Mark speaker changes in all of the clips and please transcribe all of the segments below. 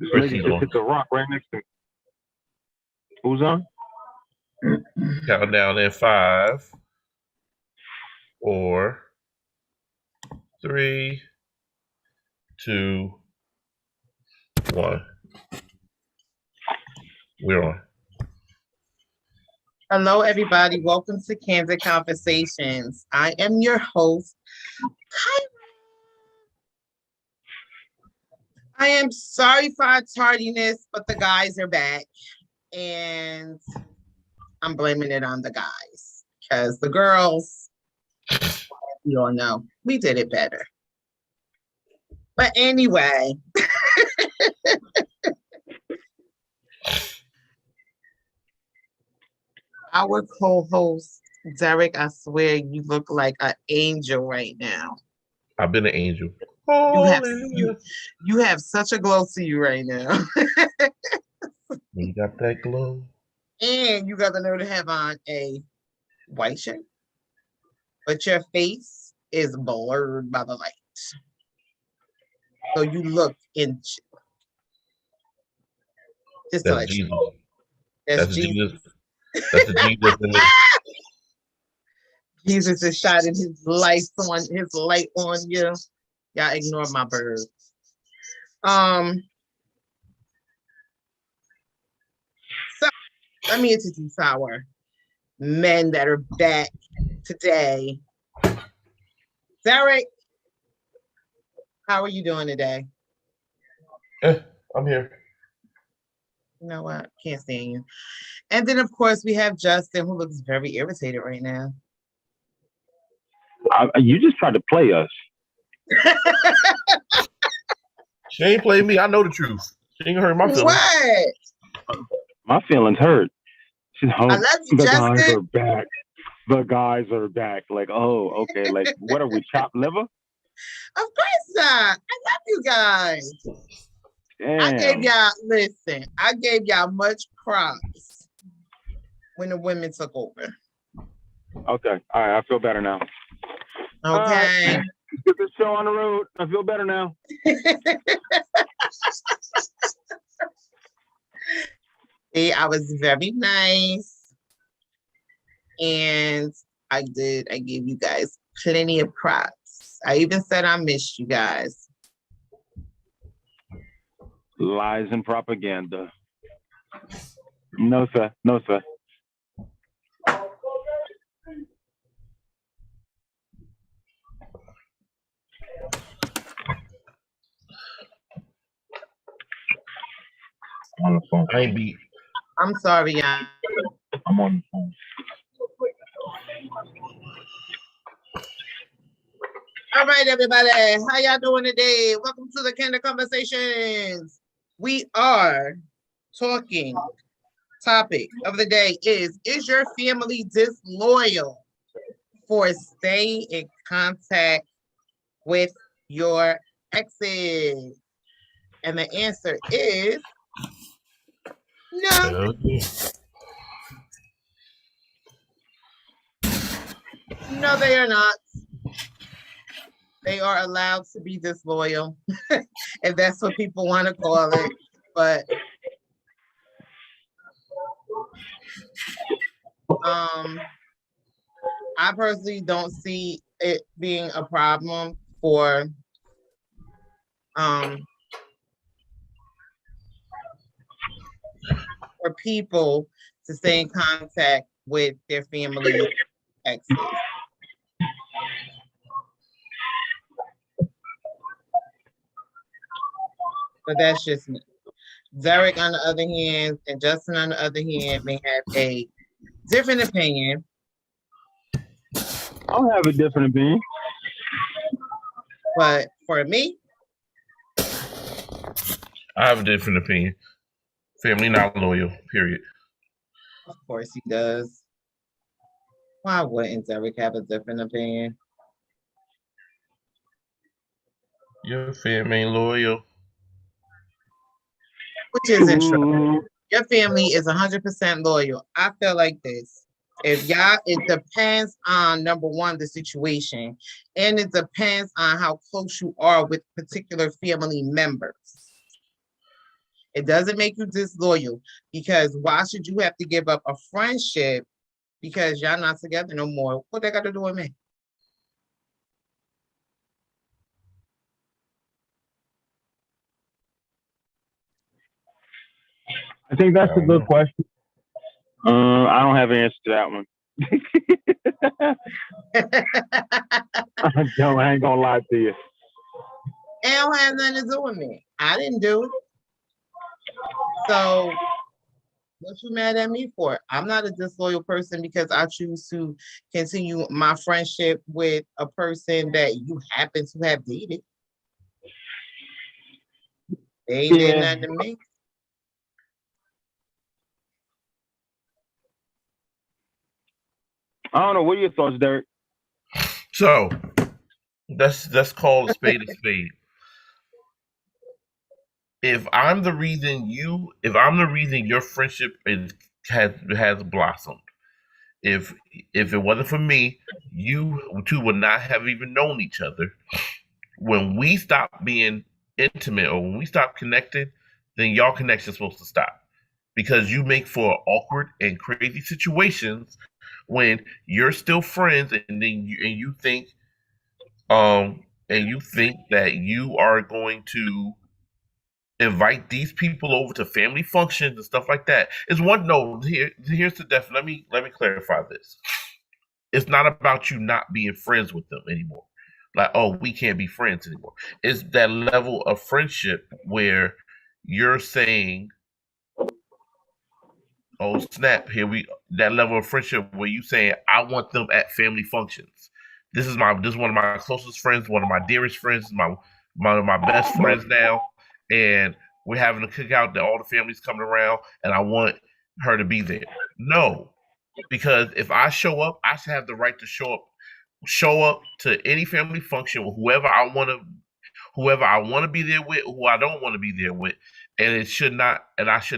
Speaker 1: This lady
Speaker 2: Chrissy's
Speaker 1: just
Speaker 2: on.
Speaker 1: hit the rock right next to me. Who's on?
Speaker 2: Count down in 5, 4, 3, 2, 1. We're on.
Speaker 3: Hello, everybody. Welcome to Candid Conversations. I am your host, Kyra. I am sorry for our tardiness, but the guys are back, and I'm blaming it on the guys because the girls, you all know, we did it better. But anyway, our co-host, Derek, I swear you look like an angel right now.
Speaker 2: I've been an angel.
Speaker 3: You have such a glow to you right now.
Speaker 2: You got that glow.
Speaker 3: And you got the nerve to have on a white shirt, but your face is blurred by the light. So you look in. Just
Speaker 2: That's Jesus.
Speaker 3: That's Jesus.
Speaker 2: That's the Jesus in me.
Speaker 3: Jesus is shining his light on you. Y'all ignore my birds. So let me introduce our men that are back today. Derek, how are you doing today?
Speaker 2: I'm here.
Speaker 3: You know what? Can't stand you. And then, of course, we have Justin, who looks very irritated right now.
Speaker 1: You just tried to play us.
Speaker 2: She ain't played me. I know the truth. She ain't hurt my feelings.
Speaker 3: What?
Speaker 1: My feelings hurt. She's home.
Speaker 3: I love you,
Speaker 1: the
Speaker 3: Justin.
Speaker 1: guys are back. The guys are back. Like, oh, okay. Like, what are we, chopped liver?
Speaker 3: Of course not. I love you guys.
Speaker 1: Damn.
Speaker 3: I gave y'all much props when the women took over.
Speaker 1: Okay. All right. I feel better now.
Speaker 3: Okay.
Speaker 1: Let's get this show on the road. I feel better now.
Speaker 3: See, I was very nice. And I gave you guys plenty of props. I even said I missed you guys.
Speaker 1: Lies and propaganda. No, sir. No, sir. On the phone.
Speaker 2: I ain't beat.
Speaker 3: I'm sorry, y'all.
Speaker 1: I'm on the phone.
Speaker 3: All right, everybody. How y'all doing today? Welcome to the Candid Conversations. We are talking. Topic of the day is your family disloyal for staying in contact with your exes? And the answer is no. No, they are not. They are allowed to be disloyal, if that's what people want to call it. But I personally don't see it being a problem for people to stay in contact with their family exes. But that's just me. Derek, on the other hand, and Justin, on the other hand, may have a different opinion.
Speaker 1: I'll have a different opinion.
Speaker 3: But for me,
Speaker 2: I have a different opinion. Family not loyal, period.
Speaker 3: Of course he does. Why wouldn't Derek have a different opinion?
Speaker 2: Your fam ain't loyal.
Speaker 3: Which isn't true. Your family is 100% loyal. I feel like this. It depends on, number one, the situation, and it depends on how close you are with particular family members. It doesn't make you disloyal, because why should you have to give up a friendship because y'all not together no more? What they got to do with me?
Speaker 1: I think that's
Speaker 2: I
Speaker 1: a
Speaker 2: don't
Speaker 1: good
Speaker 2: know.
Speaker 1: question. I don't have an answer to that one. I ain't gonna lie to you.
Speaker 3: It don't have nothing to do with me. I didn't do it. So what you mad at me for? I'm not a disloyal person because I choose to continue my friendship with a person that you happen to have dated. They ain't did
Speaker 1: Yeah,
Speaker 3: nothing to me.
Speaker 1: I don't know. What are your thoughts, Derek?
Speaker 2: So let's call a spade a spade. If I'm the reason your friendship has blossomed, if if it wasn't for me, you two would not have even known each other. When we stop being intimate or when we stop connected, then y'all connection's supposed to stop because you make for awkward and crazy situations when you're still friends and then you think that you are going to invite these people over to family functions and stuff like that. It's one no. Here's the def. Let me clarify this. It's not about you not being friends with them anymore. Like, oh, we can't be friends anymore. It's that level of friendship where you're saying, oh snap, here we that level of friendship where you saying, I want them at family functions. This is one of my closest friends, one of my dearest friends, one of my best friends now, and we're having a cookout that all the families coming around, and I want her to be there. No, because if I show up, I should have the right to show up to any family function with whoever I want to be there with, who I don't want to be there with, and I should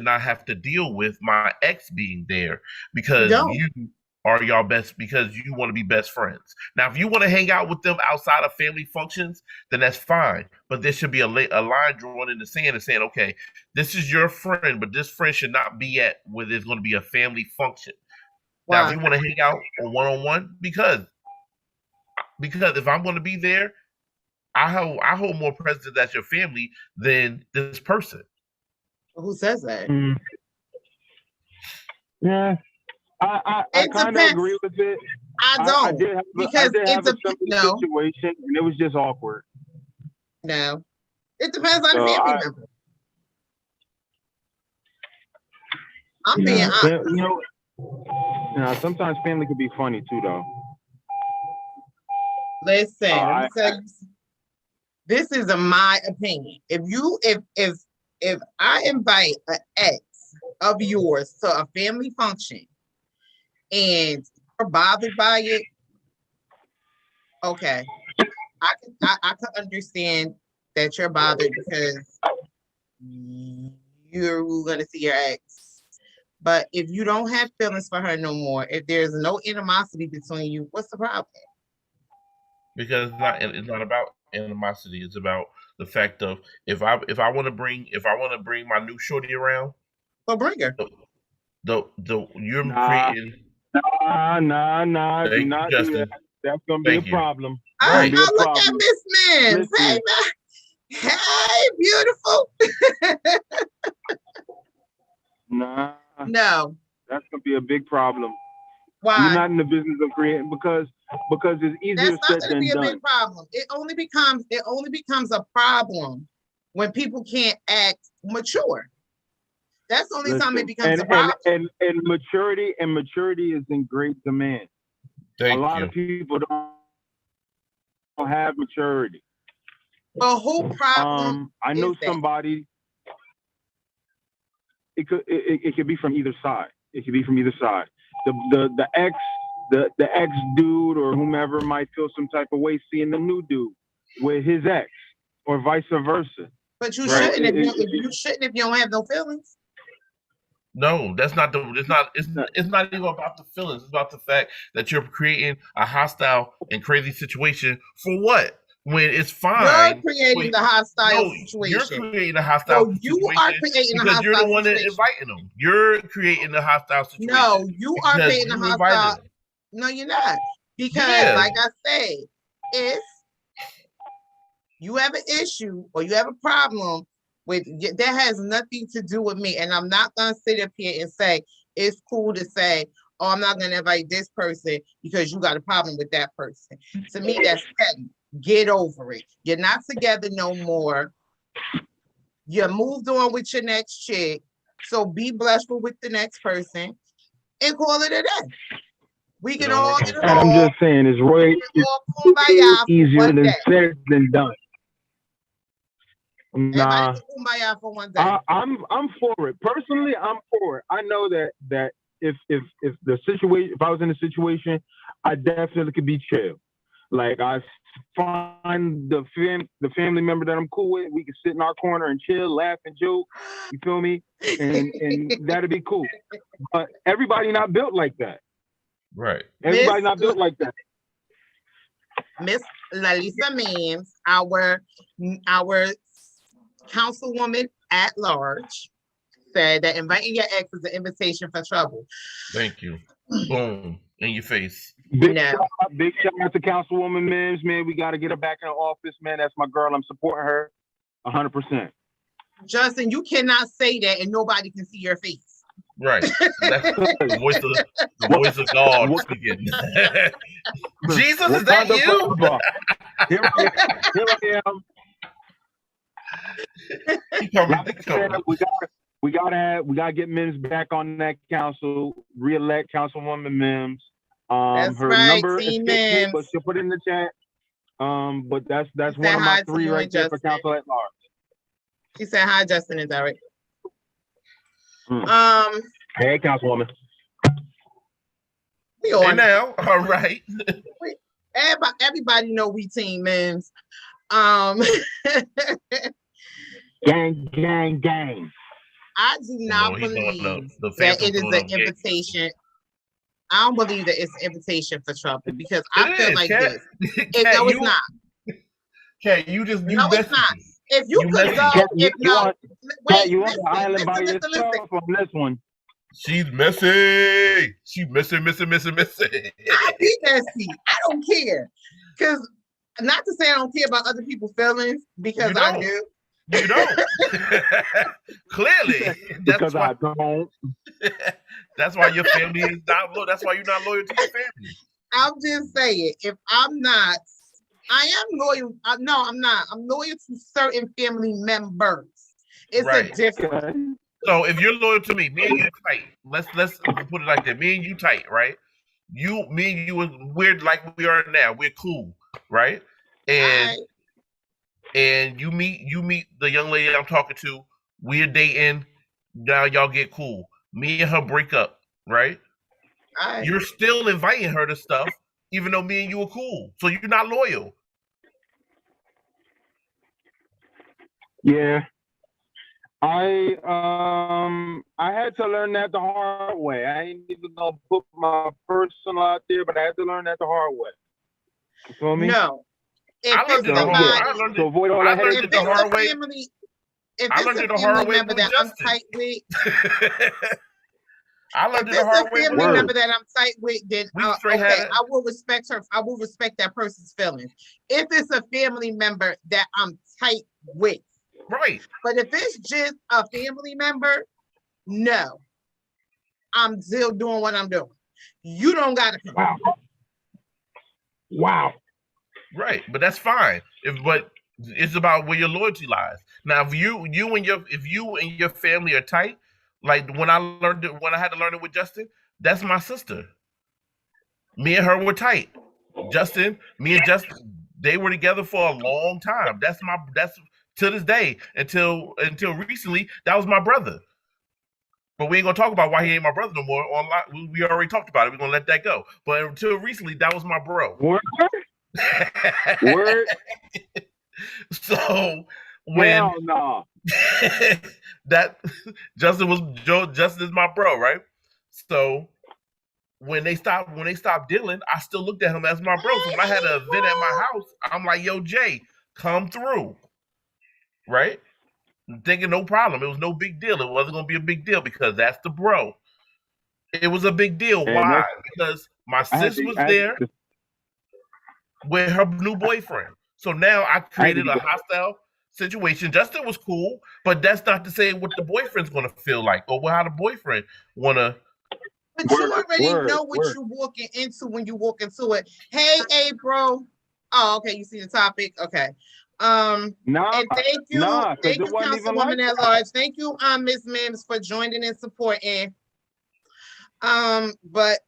Speaker 2: not have to deal with my ex being there
Speaker 3: You
Speaker 2: because
Speaker 3: don't.
Speaker 2: you are y'all best because you want to be best friends. Now, if you want to hang out with them outside of family functions, then that's fine. But there should be a line drawn in the sand and saying, okay, this is your friend, but this friend should not be at where there's going to be a family function. Now, if
Speaker 3: Why?
Speaker 2: you want to hang out on one, because if I'm going to be there, I hold more presence at your family than this person.
Speaker 3: Who says that?
Speaker 1: Yeah, I
Speaker 3: It
Speaker 1: kind of
Speaker 3: depends.
Speaker 1: agree with it.
Speaker 3: I
Speaker 1: I
Speaker 3: don't,
Speaker 1: did have I
Speaker 3: because
Speaker 1: did
Speaker 3: it
Speaker 1: have a
Speaker 3: depends.
Speaker 1: similar situation, and it was just awkward.
Speaker 3: No, it depends on the
Speaker 1: So
Speaker 3: family
Speaker 1: I,
Speaker 3: member. I'm being honest.
Speaker 1: sometimes family could be funny too, though.
Speaker 3: Listen, let me
Speaker 1: I
Speaker 3: tell you. This is my opinion. If I invite an ex of yours to a family function and you're bothered by it, okay, I can understand that you're bothered because you're gonna see your ex. But if you don't have feelings for her no more, if there's no animosity between you, what's the problem?
Speaker 2: Because it's not about animosity. It's about the fact of if I want to bring my new shorty around,
Speaker 3: So bring her.
Speaker 2: the you're
Speaker 1: Nah,
Speaker 2: creating.
Speaker 1: nah. Do
Speaker 2: Thank you,
Speaker 1: not do that.
Speaker 2: Justin.
Speaker 1: That's gonna be a
Speaker 2: Thank you.
Speaker 1: problem. It's gonna
Speaker 2: Right.
Speaker 1: be a
Speaker 3: Look at
Speaker 1: problem.
Speaker 3: Miss Mims. Hey,
Speaker 1: Listen,
Speaker 3: man. Hey, beautiful.
Speaker 1: nah,
Speaker 3: No.
Speaker 1: that's gonna be a big problem. We're
Speaker 3: Why?
Speaker 1: not in the business of creating because it's
Speaker 3: That's
Speaker 1: easier
Speaker 3: not
Speaker 1: said
Speaker 3: going to
Speaker 1: than
Speaker 3: be a big
Speaker 1: done.
Speaker 3: problem. It only becomes a problem when people can't act mature. That's the only time it
Speaker 1: Listen,
Speaker 3: becomes a problem.
Speaker 1: and maturity is in great demand. A
Speaker 2: Thank
Speaker 1: lot
Speaker 2: you.
Speaker 1: of people don't have maturity.
Speaker 3: But who problem
Speaker 1: I
Speaker 3: is
Speaker 1: know
Speaker 3: that?
Speaker 1: somebody. It could be from either side. It could be from either side. The ex the ex dude or whomever might feel some type of way seeing the new dude with his ex, or vice versa.
Speaker 3: But you
Speaker 2: Right.
Speaker 1: So
Speaker 3: shouldn't if you don't have no feelings.
Speaker 2: No, that's not the. It's not. It's not even about the feelings. It's about the fact that you're creating a hostile and crazy situation for what? when it's
Speaker 3: You're
Speaker 2: fine.
Speaker 3: creating the hostile
Speaker 2: You're
Speaker 3: situation.
Speaker 2: creating a hostile
Speaker 3: So you are
Speaker 2: situation
Speaker 3: creating a
Speaker 2: because you're the
Speaker 3: hostile
Speaker 2: one that
Speaker 3: situation.
Speaker 2: inviting them. You're creating the hostile situation.
Speaker 3: No, you are
Speaker 2: because
Speaker 3: creating a
Speaker 2: you invited
Speaker 3: hostile.
Speaker 2: them.
Speaker 3: No, you're not. Because,
Speaker 2: Yeah.
Speaker 3: like I say, if you have an issue or you have a problem with that has nothing to do with me, and I'm not gonna sit up here and say it's cool to say, oh, I'm not gonna invite this person because you got a problem with that person. To me, that's petty. Get over it. You're not together no more. You moved on with your next chick. So be blissful with the next person and call it a day. We can all get
Speaker 1: And I'm
Speaker 3: along.
Speaker 1: just saying, it's
Speaker 3: We can all kumbaya for
Speaker 1: easier
Speaker 3: one
Speaker 1: than
Speaker 3: day.
Speaker 1: said than done. Nah,
Speaker 3: Everybody can kumbaya for one day.
Speaker 1: I'm for it. Personally, I'm for it. I know that if the situation, if I was in a situation, I definitely could be chill. Like I find the family member that I'm cool with, we can sit in our corner and chill, laugh and joke. You feel me? And that'd be cool. But everybody not built like that.
Speaker 2: Right.
Speaker 1: Everybody not built like that.
Speaker 3: Miss Lalisa Mims, our councilwoman at large, said that inviting your ex is an invitation for trouble.
Speaker 2: Thank you. Boom. In your face.
Speaker 1: Big shout out to Councilwoman Mims, man. We got to get her back in the office, man. That's my girl. I'm supporting her 100%.
Speaker 3: Justin, you cannot say that and nobody can see your face.
Speaker 2: Right. That's the voice of God speaking. Jesus, is that you?
Speaker 1: Here I am. We gotta get Mims back on that council. Re-elect Councilwoman Mims.
Speaker 3: That's
Speaker 1: her
Speaker 3: right,
Speaker 1: number is
Speaker 3: Mims.
Speaker 1: but she'll put it in the chat. But that's one of
Speaker 3: hi
Speaker 1: my three right there for council at large.
Speaker 3: She said hi, Justin. Is that right?
Speaker 1: Hey, Councilwoman.
Speaker 3: We on
Speaker 2: now. All right.
Speaker 3: Everybody know we team Mims.
Speaker 1: Gang, gang, gang.
Speaker 3: I do not believe that it is an invitation. I don't believe that it's an invitation for trouble because I feel like this. No, it's not.
Speaker 2: Okay, you just
Speaker 3: no, it's not. If you could go,
Speaker 1: you want the island by yourself on this one.
Speaker 2: She's messy. She's messy.
Speaker 3: I be messy. I don't care. Because not to say I don't care about other people's feelings, because I do.
Speaker 2: You don't. Clearly.
Speaker 1: Because I don't.
Speaker 2: That's why your family is not loyal. That's why you're not loyal to your family.
Speaker 3: I'm just saying, if I'm not, I am loyal. No, I'm not. I'm loyal to certain family members. It's a difference.
Speaker 2: So if you're loyal to me and you tight. Let's put it like that. Me and you tight, right? Me and you we're like we are now. We're cool, right? And you meet the young lady I'm talking to. We're dating. Now y'all get cool. Me and her break up, right? You're still inviting her to stuff, even though me and you are cool. So you're not loyal.
Speaker 1: Yeah. I had to learn that the hard way. I ain't even gonna put my personal out there, but I had to learn that the hard way. You feel me?
Speaker 3: No.
Speaker 2: I learned it the hard way.
Speaker 3: If it's a family member that I'm tight with,
Speaker 2: I learned it the hard way.
Speaker 3: If it's a family member that I'm tight with, then okay, I will respect her. I will respect that person's feelings. If it's a family member that I'm tight with,
Speaker 2: right?
Speaker 3: But if it's just a family member, no, I'm still doing what I'm doing. You don't gotta come.
Speaker 1: Wow.
Speaker 2: Right, but that's fine. But it's about where your loyalty lies. Now, if you and your family are tight, like when I had to learn it with Justin, that's my sister. Me and her were tight. Me and Justin, they were together for a long time. That's to this day until recently. That was my brother. But we ain't gonna talk about why he ain't my brother no more. We already talked about it. We're gonna let that go. But until recently, that was my bro.
Speaker 1: Word.
Speaker 2: So when that Justin is my bro, right? So when they stopped dealing, I still looked at him as my bro. So when I had an event at my house, I'm like, yo, Jay, come through. Right? I'm thinking no problem. It was no big deal. It wasn't gonna be a big deal because that's the bro. It was a big deal.
Speaker 1: And
Speaker 2: Why? Because my sis was there with her new boyfriend. So now I created a hostile situation. Justin was cool, but that's not to say what the boyfriend's gonna feel like or how the boyfriend wanna.
Speaker 3: But you already know what you're walking into when you walk into it. Hey, April. Oh, okay. You see the topic. Okay. And thank you, Councilwoman at Large. Thank you, Ms. Mims, for joining and supporting. But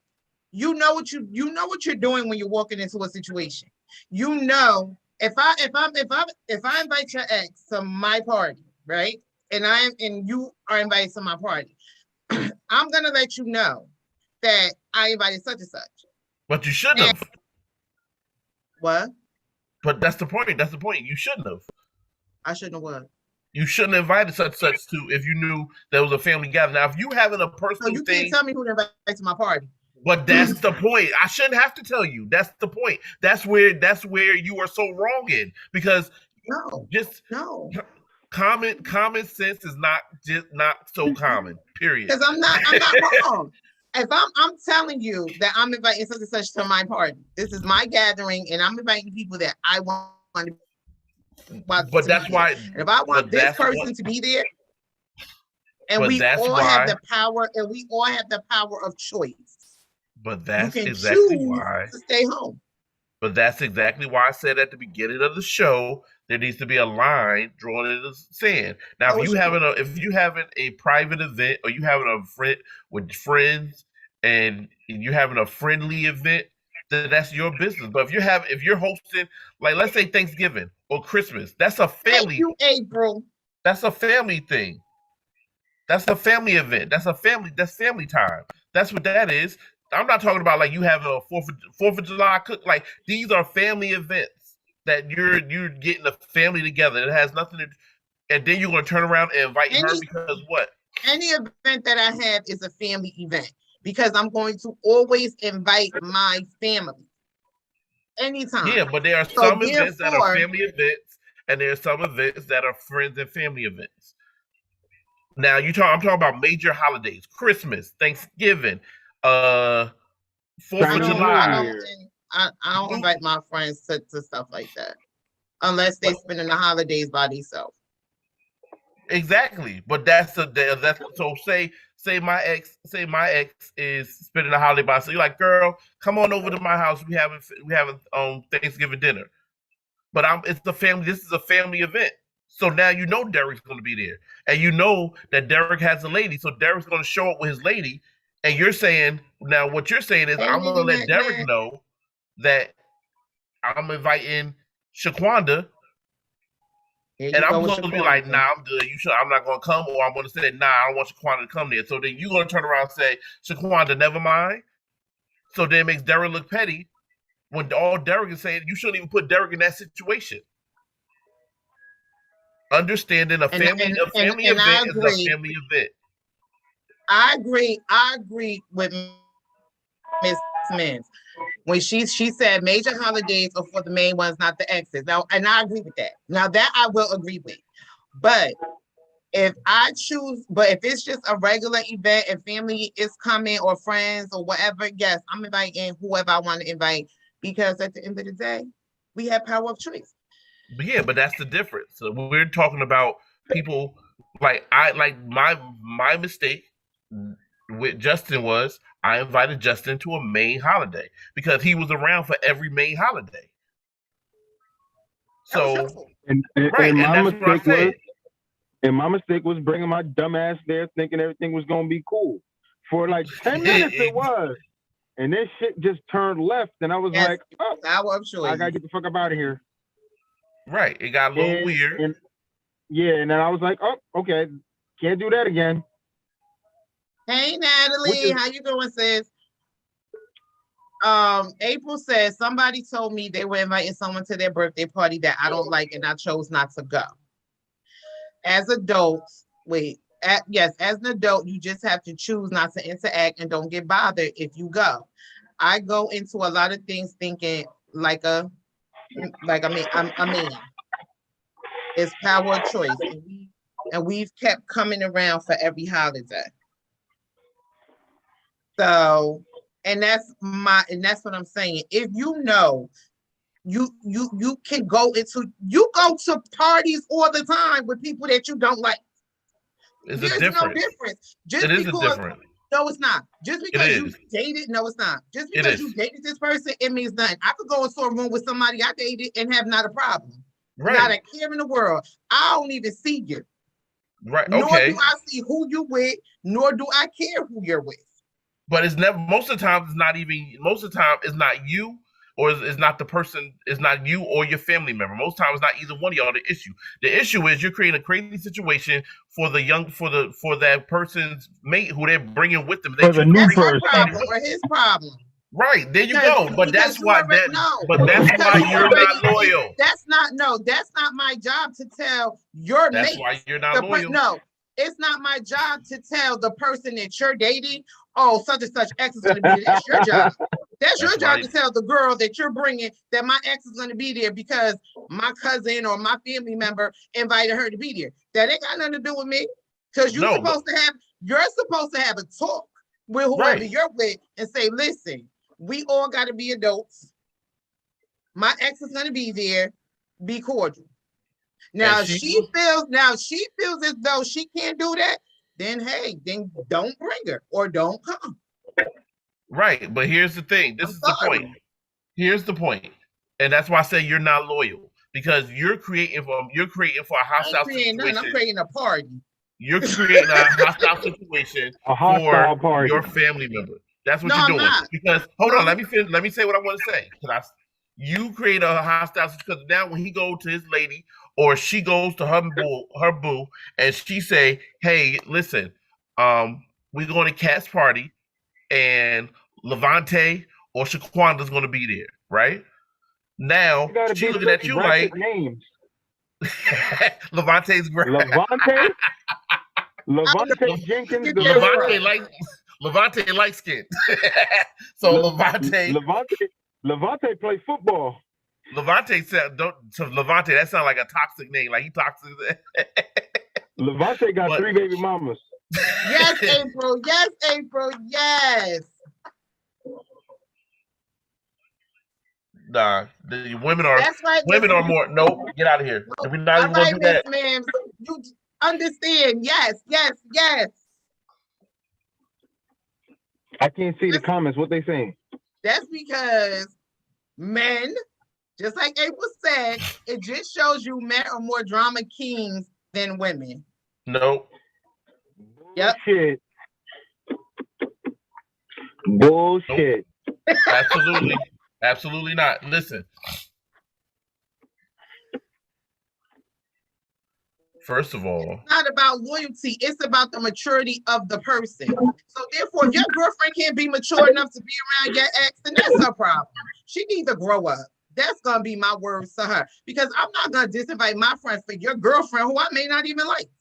Speaker 3: you know what you're doing when you're walking into a situation. You know, if I invite your ex to my party, right? And you are invited to my party, I'm gonna let you know that I invited such and such.
Speaker 2: But you shouldn't have.
Speaker 3: What?
Speaker 2: But that's the point. That's the point. You shouldn't have.
Speaker 3: I shouldn't have what?
Speaker 2: You shouldn't have invited such to if you knew there was a family gathering. Now, if you having a personal
Speaker 3: you
Speaker 2: thing,
Speaker 3: can't tell me who to invite to my party.
Speaker 2: But that's the point. I shouldn't have to tell you. That's the point. That's where you are so wrong in because common sense is not so common. Period.
Speaker 3: Because I'm not wrong. If I'm telling you that I'm inviting such and such to my party, this is my gathering, and I'm inviting people that I want to.
Speaker 2: But that's why.
Speaker 3: And if I want this person to be there, and we all have the power, of choice.
Speaker 2: But that's exactly why
Speaker 3: to stay home.
Speaker 2: But that's exactly why I said at the beginning of the show there needs to be a line drawn in the sand. Now, if you having a private event or you having a friend with friends and you having a friendly event, then that's your business. But if you're hosting, like let's say Thanksgiving or Christmas, that's a family.
Speaker 3: Thank you, April.
Speaker 2: That's a family thing. That's a family event. That's family time. That's what that is. I'm not talking about like you having a Fourth of July cook. Like these are family events that you're getting the family together. It has nothing to, and then you're gonna turn around and invite her because what?
Speaker 3: Any event that I have is a family event because I'm going to always invite my family. Anytime.
Speaker 2: Yeah, but there are some events that are family events, and there are some events that are friends and family events. Now I'm talking about major holidays: Christmas, Thanksgiving. 4th of July.
Speaker 3: I don't invite my friends to stuff like that unless they spending the holidays by themselves.
Speaker 2: Exactly, but that's so. Say my ex is spending the holiday by. So you're like, girl, come on over to my house. We having Thanksgiving dinner, but it's the family. This is a family event. So now you know Derek's going to be there, and you know that Derek has a lady. So Derek's going to show up with his lady. And you're saying now what you're saying is I'm gonna let Derek know that I'm inviting Shaquanda, and I'm supposed to be like, nah, I'm good. I'm not gonna come, or I'm gonna say, nah, I don't want Shaquanda to come there. So then you're gonna turn around and say, Shaquanda, never mind. So then it makes Derek look petty when all Derek is saying you shouldn't even put Derek in that situation. Understanding a family event is a family event.
Speaker 3: I agree with Miss Mims when she said major holidays are for the main ones, not the exes. Now, and I agree with that. Now that I will agree with. But if it's just a regular event and family is coming or friends or whatever, yes, I'm inviting whoever I want to invite because at the end of the day, we have power of choice.
Speaker 2: Yeah, but that's the difference. So we're talking about people like my mistake with Justin was I invited Justin to a main holiday because he was around for every main holiday. So
Speaker 1: my mistake was bringing my dumb ass there thinking everything was gonna be cool. For like 10 minutes it was. And then shit just turned left and I was like, oh, I gotta get the fuck up out of here.
Speaker 2: Right. It got a little weird.
Speaker 1: And then I was like, oh, okay, can't do that again.
Speaker 3: Hey Natalie, how you doing, sis? April says somebody told me they were inviting someone to their birthday party that I don't like and I chose not to go. As adults, Yes, as an adult, you just have to choose not to interact and don't get bothered if you go. I go into a lot of things thinking I'm a man. It's power of choice, and we've kept coming around for every holiday. So, and that's what I'm saying. If you know you can go to parties all the time with people that you don't like.
Speaker 2: It's a
Speaker 3: There's no
Speaker 2: difference.
Speaker 3: difference. Just
Speaker 2: It is a
Speaker 3: because
Speaker 2: difference.
Speaker 3: no, it's not. Just
Speaker 2: It
Speaker 3: because you
Speaker 2: is.
Speaker 3: dated, no, it's not. Just
Speaker 2: It
Speaker 3: because you
Speaker 2: is.
Speaker 3: dated this person, it means nothing. I could go into a room with somebody I dated and have not a problem. Not a
Speaker 2: Right.
Speaker 3: care in the world. I don't even see you.
Speaker 2: Right.
Speaker 3: Nor
Speaker 2: Okay.
Speaker 3: do I see who you with, nor do I care who you're with.
Speaker 2: But it's never. Most of the time, it's not even. Most of the time, it's not you, or it's not the person. It's not you or your family member. Most times, it's not either one of y'all. The issue. The issue is you're creating a crazy situation for that person's mate who they're bringing with them.
Speaker 1: For the new person.
Speaker 3: Problem or his problem.
Speaker 2: Right, there you go. But that's why
Speaker 3: Because
Speaker 2: you're not loyal.
Speaker 3: That's not my job to tell your mate.
Speaker 2: That's why you're not loyal.
Speaker 3: No, it's not my job to tell the person that you're dating, oh, such and such ex is going to be there. That's your job. That's your job to tell the girl that you're bringing that my ex is going to be there because my cousin or my family member invited her to be there. That ain't got nothing to do with me. Because you're supposed to have a talk with whoever you're with and say, listen, we all got to be adults. My ex is going to be there. Be cordial. Now, if she feels as though she can't do that, then don't bring her or don't come.
Speaker 2: Right, but here's the thing. This is the point. Here's the point, and that's why I say you're not loyal because you're creating for a hostile situation.
Speaker 3: I'm creating a party.
Speaker 2: You're creating a hostile situation for your family member. That's what you're doing. Because hold on, let me say what I want to say. You create a hostile situation because now when he goes to his lady or she goes to her boo, and she say, "Hey, listen, we're going to Cat's party, and Levante or Shaquanda's going to be there, right?" Now she's looking at you like
Speaker 1: names.
Speaker 2: Levante's great.
Speaker 1: Levante Jenkins.
Speaker 2: Levante light skin. So
Speaker 1: Levante play football.
Speaker 2: Levante said, to Levante, that sounds like a toxic name. Like he toxic.
Speaker 1: Levante got 3 baby mamas.
Speaker 3: Yes, April. Yes, April. Yes.
Speaker 2: Nah, the women are more. Nope, get out of here. If we're not even going to do that,
Speaker 3: ma'am, you understand? Yes, yes, yes.
Speaker 1: I can't see the comments. What they saying?
Speaker 3: That's because men, just like April said, it just shows you men are more drama kings than women.
Speaker 2: Nope.
Speaker 3: Yep.
Speaker 1: Bullshit.
Speaker 2: Nope. Absolutely not. Listen. First of all,
Speaker 3: it's not about loyalty. It's about the maturity of the person. So therefore, if your girlfriend can't be mature enough to be around your ex, then that's her problem. She needs to grow up. That's going to be my words to her. Because I'm not going to disinvite my friends for your girlfriend who I may not even like.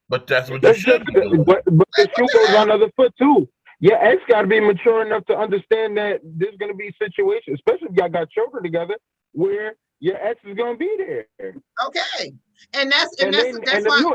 Speaker 2: But that's what you should do.
Speaker 1: But the shoe goes on the other foot too. Your ex got to be mature enough to understand that there's going to be situations, especially if y'all got children together, where your ex is going to be there.
Speaker 3: Okay. And that's why I said what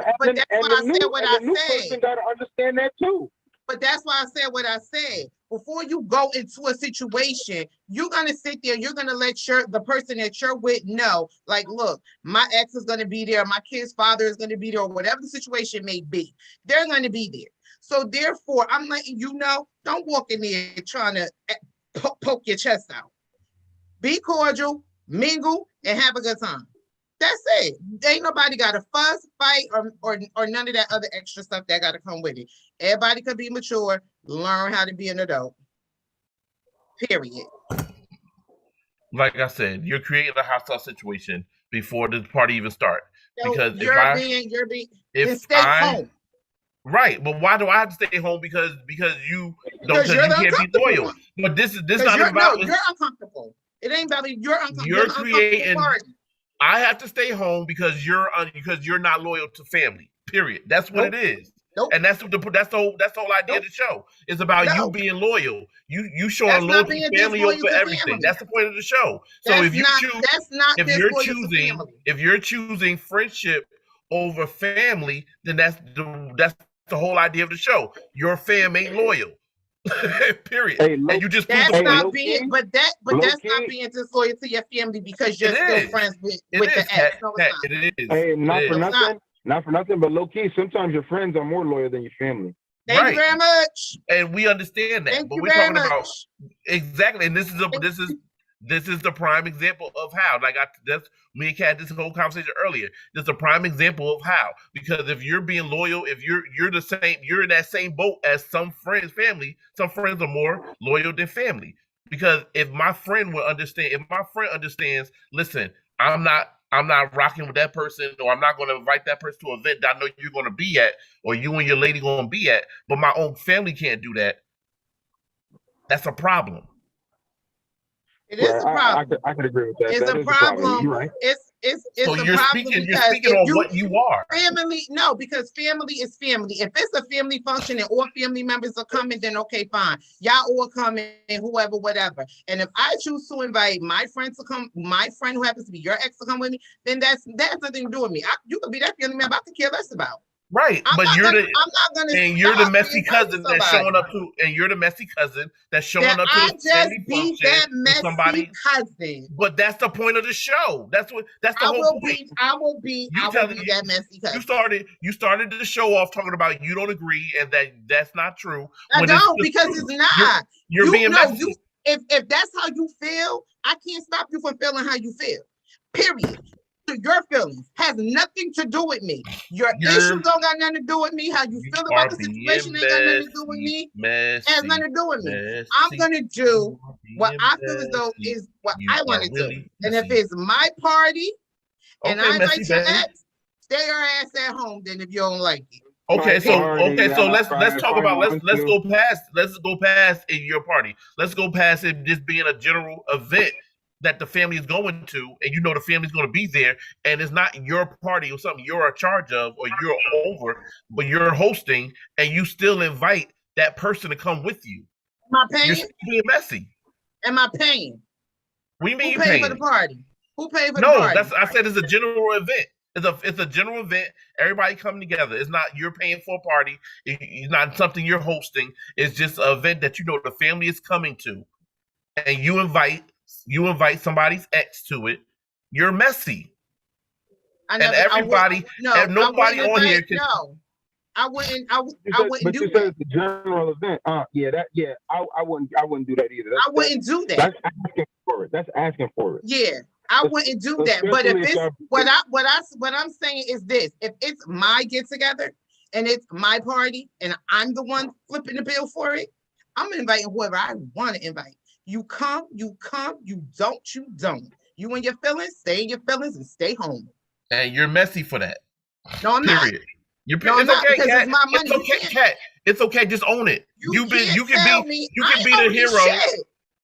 Speaker 3: I said.
Speaker 1: Got to understand that too.
Speaker 3: But that's why I said what I said. Before you go into a situation, you're gonna sit there. You're gonna let the person that you're with know, like, look, my ex is gonna be there. My kid's father is gonna be there, or whatever the situation may be. They're gonna be there. So therefore, I'm letting you know. Don't walk in there trying to poke your chest out. Be cordial, mingle, and have a good time. That's it. Ain't nobody got to fuss, fight, or none of that other extra stuff that got to come with it. Everybody could be mature, learn how to be an adult. Period.
Speaker 2: Like I said, you're creating a hostile situation before the party even starts.
Speaker 3: So
Speaker 2: because
Speaker 3: stay home.
Speaker 2: Right, but why do I have to stay home? Because you can't be loyal. But this not about.
Speaker 3: You're uncomfortable. It ain't about you're uncomfortable.
Speaker 2: You're creating. I have to stay home because you're not loyal to family. Period. That's what it is.
Speaker 3: Nope.
Speaker 2: And that's the whole idea of the show. It's about you being loyal. You showing loyalty to family over everything. That's the point of the show. So if you're choosing friendship over family, then that's the whole idea of the show. Your fam ain't loyal. Period.
Speaker 1: Hey,
Speaker 2: and you just
Speaker 3: that's not being, but that's not being disloyal to your family because you're still friends with the ex. No, it's not.
Speaker 2: It is.
Speaker 1: Hey, not for nothing, but low key, sometimes your friends are more loyal than your family.
Speaker 3: Thank you very much.
Speaker 2: And we understand that. But we're talking about exactly, and this is the prime example of how. Me and Kat had this whole conversation earlier. This is a prime example of how. Because if you're being loyal, if you're in that same boat as some friends are more loyal than family. Because if my friend understands, listen, I'm not rocking with that person, or I'm not going to invite that person to an event that I know you're going to be at, or you and your lady going to be at, but my own family can't do that. That's a problem.
Speaker 3: It is a problem.
Speaker 1: I could agree with that.
Speaker 3: It's a problem. You're right. It's so
Speaker 2: you're speaking on what you are.
Speaker 3: Family, no, because family is family. If it's a family function and all family members are coming, then okay, fine. Y'all all coming, whoever, whatever. And if I choose to invite my friend to come, my friend who happens to be your ex to come with me, then that's nothing to do with me. You could be that family member I could care less about.
Speaker 2: Right, you're the messy cousin that's showing up to, and you're the messy cousin that's showing up to the family function with somebody. Cousin. But that's the point of the show. That's the whole point.
Speaker 3: I will be that messy cousin.
Speaker 2: You started the show off talking about you don't agree and that's not true.
Speaker 3: I don't because it's not.
Speaker 2: You're being messy.
Speaker 3: If that's how you feel, I can't stop you from feeling how you feel. Period. Your feelings has nothing to do with me. Your issues don't got nothing to do with me. How you feel about the situation ain't got nothing to do with me. It has nothing to do with me. I'm gonna do what I feel as though is what I want to do. And if it's my party and I invite your ex, stay your ass at home. Then if you don't like it.
Speaker 2: Okay, so let's talk about let's go past in your party. Let's go past it just being a general event that the family is going to, and you know the family's going to be there, and it's not your party or something you're in charge of or you're over, but you're hosting, and you still invite that person to come with you.
Speaker 3: Am I paying?
Speaker 2: You're still being messy.
Speaker 3: Am I paying?
Speaker 2: What do you mean
Speaker 3: Who paid for the party? Who paid for the party?
Speaker 2: No, I said it's a general event. It's a general event. Everybody coming together. It's not you're paying for a party. It's not something you're hosting. It's just an event that you know the family is coming to, and you invite somebody's ex to it. You're messy. Nobody on here can.
Speaker 3: No, I wouldn't do
Speaker 1: that. But you said it's a general event. I wouldn't do that either.
Speaker 3: I wouldn't do that.
Speaker 1: That's asking for it.
Speaker 3: Yeah, I wouldn't do that. But if it's what I'm saying is this: if it's my get together and it's my party and I'm the one flipping the bill for it, I'm inviting whoever I want to invite. You come, you don't. You and your feelings, stay in your feelings and stay home.
Speaker 2: And you're messy for that.
Speaker 3: No, I'm not.
Speaker 2: It's okay, Kat. It's okay, Kat. It's okay, just own it. You can be the hero.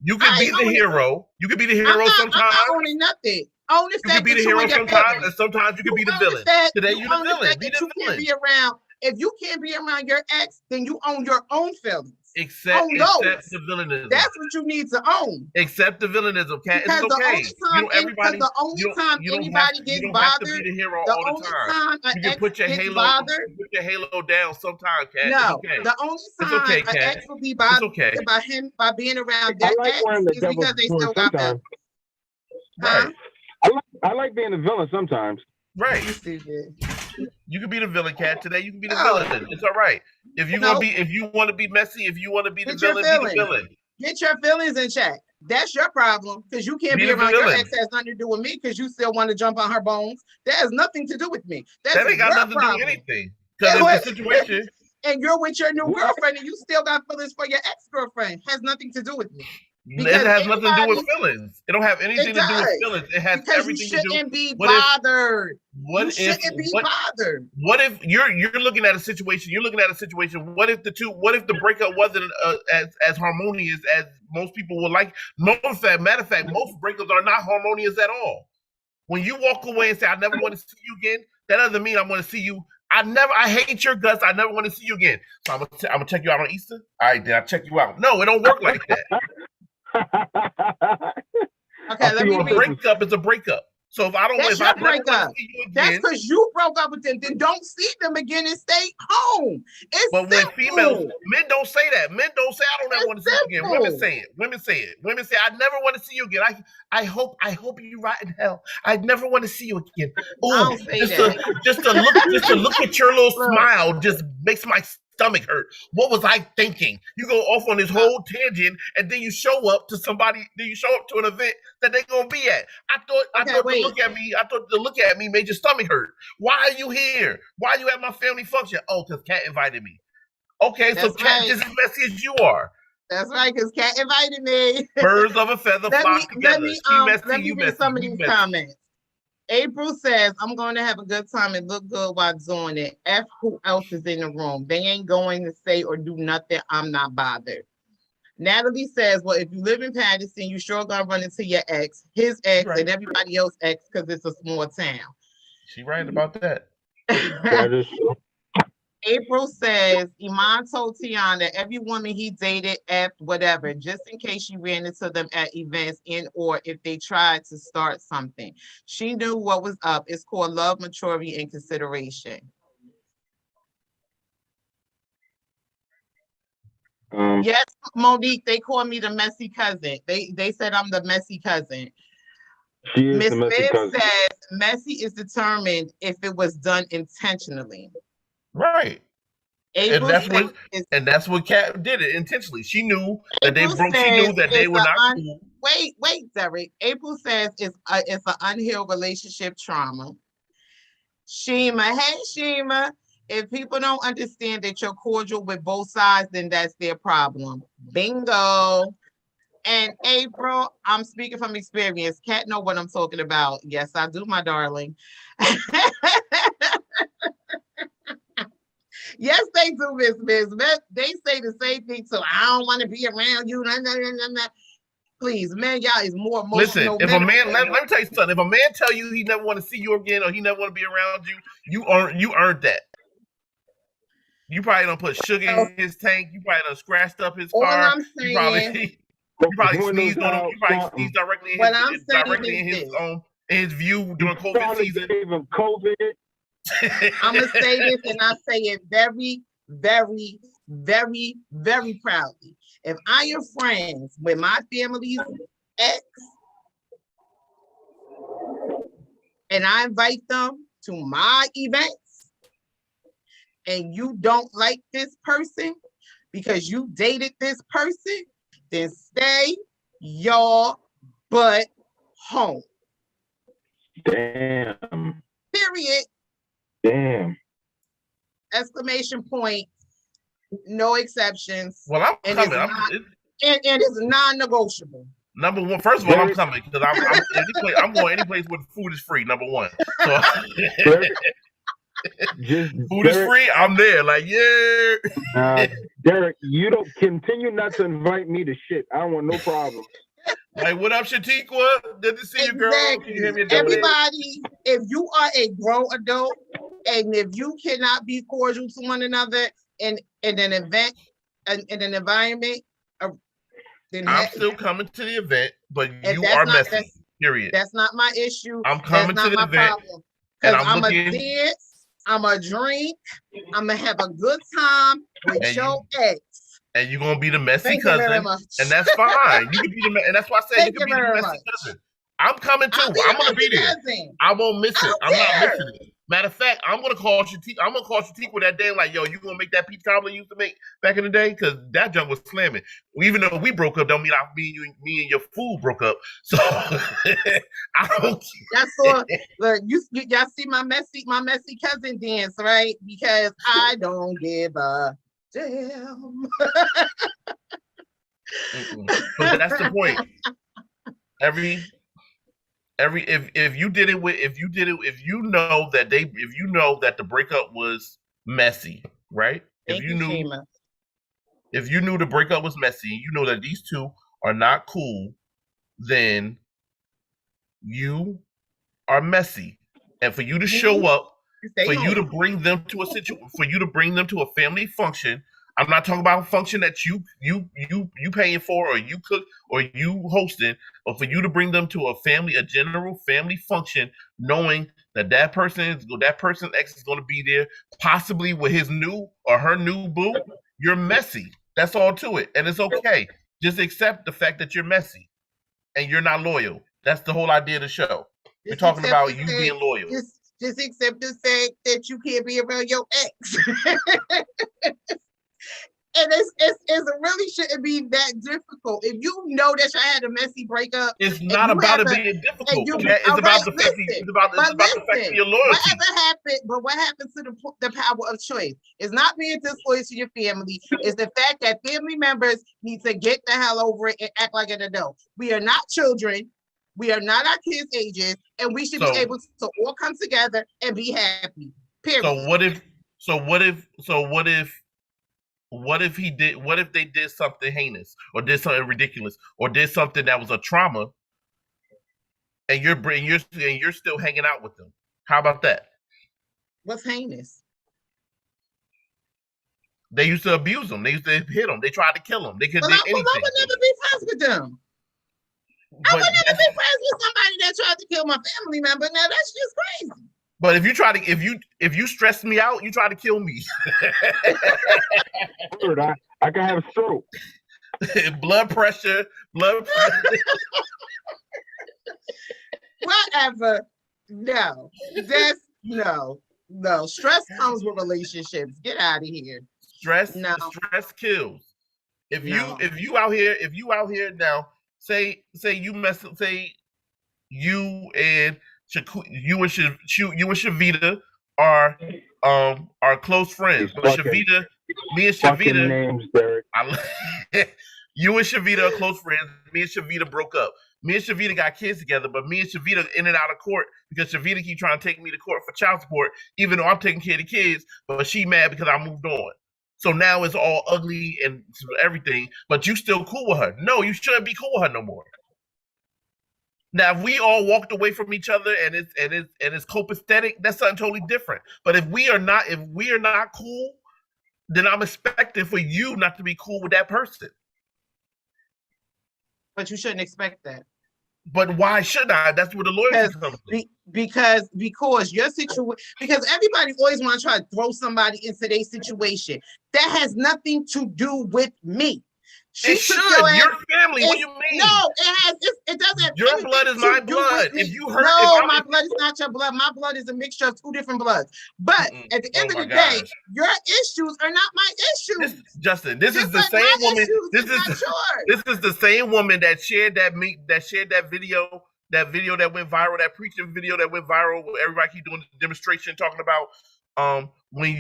Speaker 2: You can be the hero. You can be the hero sometimes.
Speaker 3: I'm not owning nothing. Own the fact
Speaker 2: you can be the hero sometimes, and sometimes you can be the villain. Today you're the villain. Be the villain.
Speaker 3: If you can't be around your ex, then you own your own feelings.
Speaker 2: Accept the villainism.
Speaker 3: That's what you need to own.
Speaker 2: Accept the villainism, Kat. It's okay.
Speaker 3: The only time anybody gets bothered,
Speaker 2: to be the hero all the time. You can put your halo down sometime, Kat.
Speaker 3: No, the only time an ex will be bothered by him by being around their ex is because they still got them.
Speaker 2: Right.
Speaker 1: I like being a villain sometimes.
Speaker 2: Right. You can be the villain, Kat. Today you can be the villain. It's all right. If you want to be messy, if you want to be the villain, be the villain.
Speaker 3: Get your feelings in check. That's your problem because you can't be around your ex. Has nothing to do with me because you still want to jump on her bones. That has nothing to do with me. That
Speaker 2: ain't got nothing to do with anything. Because it's the situation.
Speaker 3: And you're with your new girlfriend and you still got feelings for your ex-girlfriend. Has nothing to do with me.
Speaker 2: It has nothing to do with feelings. It don't have anything to do with feelings. It has everything to do.
Speaker 3: You shouldn't be bothered.
Speaker 2: What if you're looking at a situation? You're looking at a situation. What if the breakup wasn't as harmonious as most people would like? Matter of fact, most breakups are not harmonious at all. When you walk away and say, "I never want to see you again," that doesn't mean I'm going to see you I hate your guts. I never want to see you again. So I'm gonna check you out on Easter. All right, then I check you out. No, it don't work like that.
Speaker 3: Okay, let me
Speaker 2: A
Speaker 3: read.
Speaker 2: breakup is a breakup. So if I don't,
Speaker 3: That's
Speaker 2: if
Speaker 3: your
Speaker 2: I never want
Speaker 3: breakup.
Speaker 2: to see you again,
Speaker 3: That's because you broke up with them. Then don't see them again and stay home. It's
Speaker 2: but
Speaker 3: simple.
Speaker 2: when men don't say that. Men don't say I don't ever want to see you again.
Speaker 3: simple.
Speaker 2: Women say it. Women say I never want to see you again. I hope you rot in hell. I never want to see you again. Oh, just to look at your little smile just makes my stomach hurt. What was I thinking? You go off on this whole tangent, and then you show up to an event that they're gonna be at. I thought the look at me made your stomach hurt. Why are you here? Why are you at my family function? Oh, because Kat invited me. Okay, so Kat just as messy as you are.
Speaker 3: That's right, because Kat invited me.
Speaker 2: Birds of a feather flock together.
Speaker 3: Let me read some of these comments. April says, I'm going to have a good time and look good while doing it. F who else is in the room. They ain't going to say or do nothing. I'm not bothered. Natalie says, well, if you live in Patterson, you sure going to run into your ex, his ex, and everybody else's ex because it's a small town.
Speaker 2: She right about that.
Speaker 1: That is true.
Speaker 3: April says, Iman told Tiana every woman he dated, whatever, just in case she ran into them at events or if they tried to start something. She knew what was up. It's called love, maturity, and consideration. Yes, Monique, they call me the messy cousin. They said I'm the messy cousin. Miss Smith says messy is determined if it was done intentionally.
Speaker 2: Right. And that's what Kat did it intentionally. She knew that they broke. She knew that they were not cool.
Speaker 3: Wait, Derek. April says it's an unhealed relationship trauma. Shima, hey Shima. If people don't understand that you're cordial with both sides, then that's their problem. Bingo. And April, I'm speaking from experience. Kat know what I'm talking about. Yes, I do, my darling. Yes, they do, Miss. They say the same thing. So I don't want to be around you. Please, man, y'all is more emotional.
Speaker 2: Listen, if a man, let me tell you something. If a man tell you he never want to see you again or he never want to be around you, you earned that. You probably don't put sugar in his tank. You probably done scratched up his car.
Speaker 3: All I'm saying,
Speaker 2: you probably sneezed on him. You probably sneezed directly in his view during COVID season.
Speaker 1: Gave him COVID.
Speaker 3: I'm gonna say this, and I say it very, very, very, very proudly. If I am friends with my family's ex, and I invite them to my events, and you don't like this person because you dated this person, then stay your butt home.
Speaker 1: Damn.
Speaker 3: Period.
Speaker 1: Damn.
Speaker 3: Exclamation point. No exceptions.
Speaker 2: Well, I'm coming.
Speaker 3: And it's non-negotiable.
Speaker 2: Number one, first of all, I'm coming because I'm going any place where food is free. Number one. So food is free. I'm there. Like, yeah.
Speaker 1: Derek, you don't continue not to invite me to shit. I don't want no problem.
Speaker 2: Like, what up, Shatiqua? Good to see you, girl. Can you hear me?
Speaker 3: Everybody, if you are a grown adult and if you cannot be cordial to one another in an event, in an environment, then
Speaker 2: I'm still coming to the event, but you are messy. Period.
Speaker 3: That's not my issue.
Speaker 2: I'm coming to the event,
Speaker 3: and I'm a dance. I'm a drink. I'm gonna have a good time with your ex.
Speaker 2: And you're gonna be the messy cousin, and that's fine. You can be and that's why I said you can be the messy cousin. I'm coming too. I'm gonna be there. I won't miss it. I'm not missing it. Matter of fact, I'm gonna call Shatiqua that day. Like, yo, you gonna make that peach cobbler you used to make back in the day? Because that junk was slamming. Even though we broke up, don't mean me and your fool broke up. So I don't.
Speaker 3: That's all. Look, y'all see my messy cousin dance, right? Because I don't give a damn.
Speaker 2: But that's the point. If you know that the breakup was messy, right? If you knew the breakup was messy, you know that these two are not cool, then you are messy. And for you to show up
Speaker 3: Stay
Speaker 2: for you to
Speaker 3: home.
Speaker 2: bring them to a for you to bring them to a family function. I'm not talking about a function that you paying for, or you cook, or you hosting, but for you to bring them to a general family function, knowing that that person's ex is going to be there, possibly with his new or her new boo. You're messy. That's all to it, and it's okay. Just accept the fact that you're messy and you're not loyal. That's the whole idea of the show. We're
Speaker 3: Just
Speaker 2: talking
Speaker 3: accept
Speaker 2: about
Speaker 3: the
Speaker 2: you
Speaker 3: fact-
Speaker 2: being loyal.
Speaker 3: Just accept the fact that you can't be around your ex. And it really shouldn't be that difficult. If you know that you had a messy breakup,
Speaker 2: It's not about it being difficult. It's about the fact that you're loyalty.
Speaker 3: What happens to the power of choice? It's not being disloyal to your family. It's the fact that family members need to get the hell over it and act like an adult. We are not children. We are not our kids' ages, and we should be able to all come together and be happy. Period.
Speaker 2: What if they did something heinous, or did something ridiculous, or did something that was a trauma, and you're still hanging out with them? How about that?
Speaker 3: What's heinous?
Speaker 2: They used to abuse them. They used to hit them. They tried to kill them. They could do anything.
Speaker 3: I would never be friends with them. I would never be friends with somebody that tried to kill my family member. Now that's just crazy.
Speaker 2: But if you stress me out, you try to kill me.
Speaker 1: I can have a stroke.
Speaker 2: blood pressure.
Speaker 3: Whatever. No. That's no. Stress comes with relationships. Get out of here.
Speaker 2: Stress kills. If you out here now, say you and Shavita are close friends. But me and Shavita
Speaker 1: names, Derek.
Speaker 2: You and Shavita are close friends. Me and Shavita broke up. Me and Shavita got kids together, but me and Shavita in and out of court because Shavita keep trying to take me to court for child support, even though I'm taking care of the kids, but she mad because I moved on. So now it's all ugly and everything, but you still cool with her. No, you shouldn't be cool with her no more. Now, if we all walked away from each other and it's copacetic, that's something totally different. But if we are not cool, then I'm expecting for you not to be cool with that person.
Speaker 3: But you shouldn't expect that.
Speaker 2: But why should I? That's where the loyalty comes from.
Speaker 3: Because your situation. Because everybody always want to try to throw somebody into their situation. That has nothing to do with me.
Speaker 2: It should. Your family. What do you mean?
Speaker 3: No, it doesn't.
Speaker 2: Your blood is my blood. If you hurt,
Speaker 3: my blood is not your blood. My blood is a mixture of two different bloods. But at the end of the day, your issues are not my issues.
Speaker 2: Justin, this is the same woman. This is the same woman that shared that video. That video that went viral. That preaching video that went viral. Where everybody keep doing the demonstration talking about when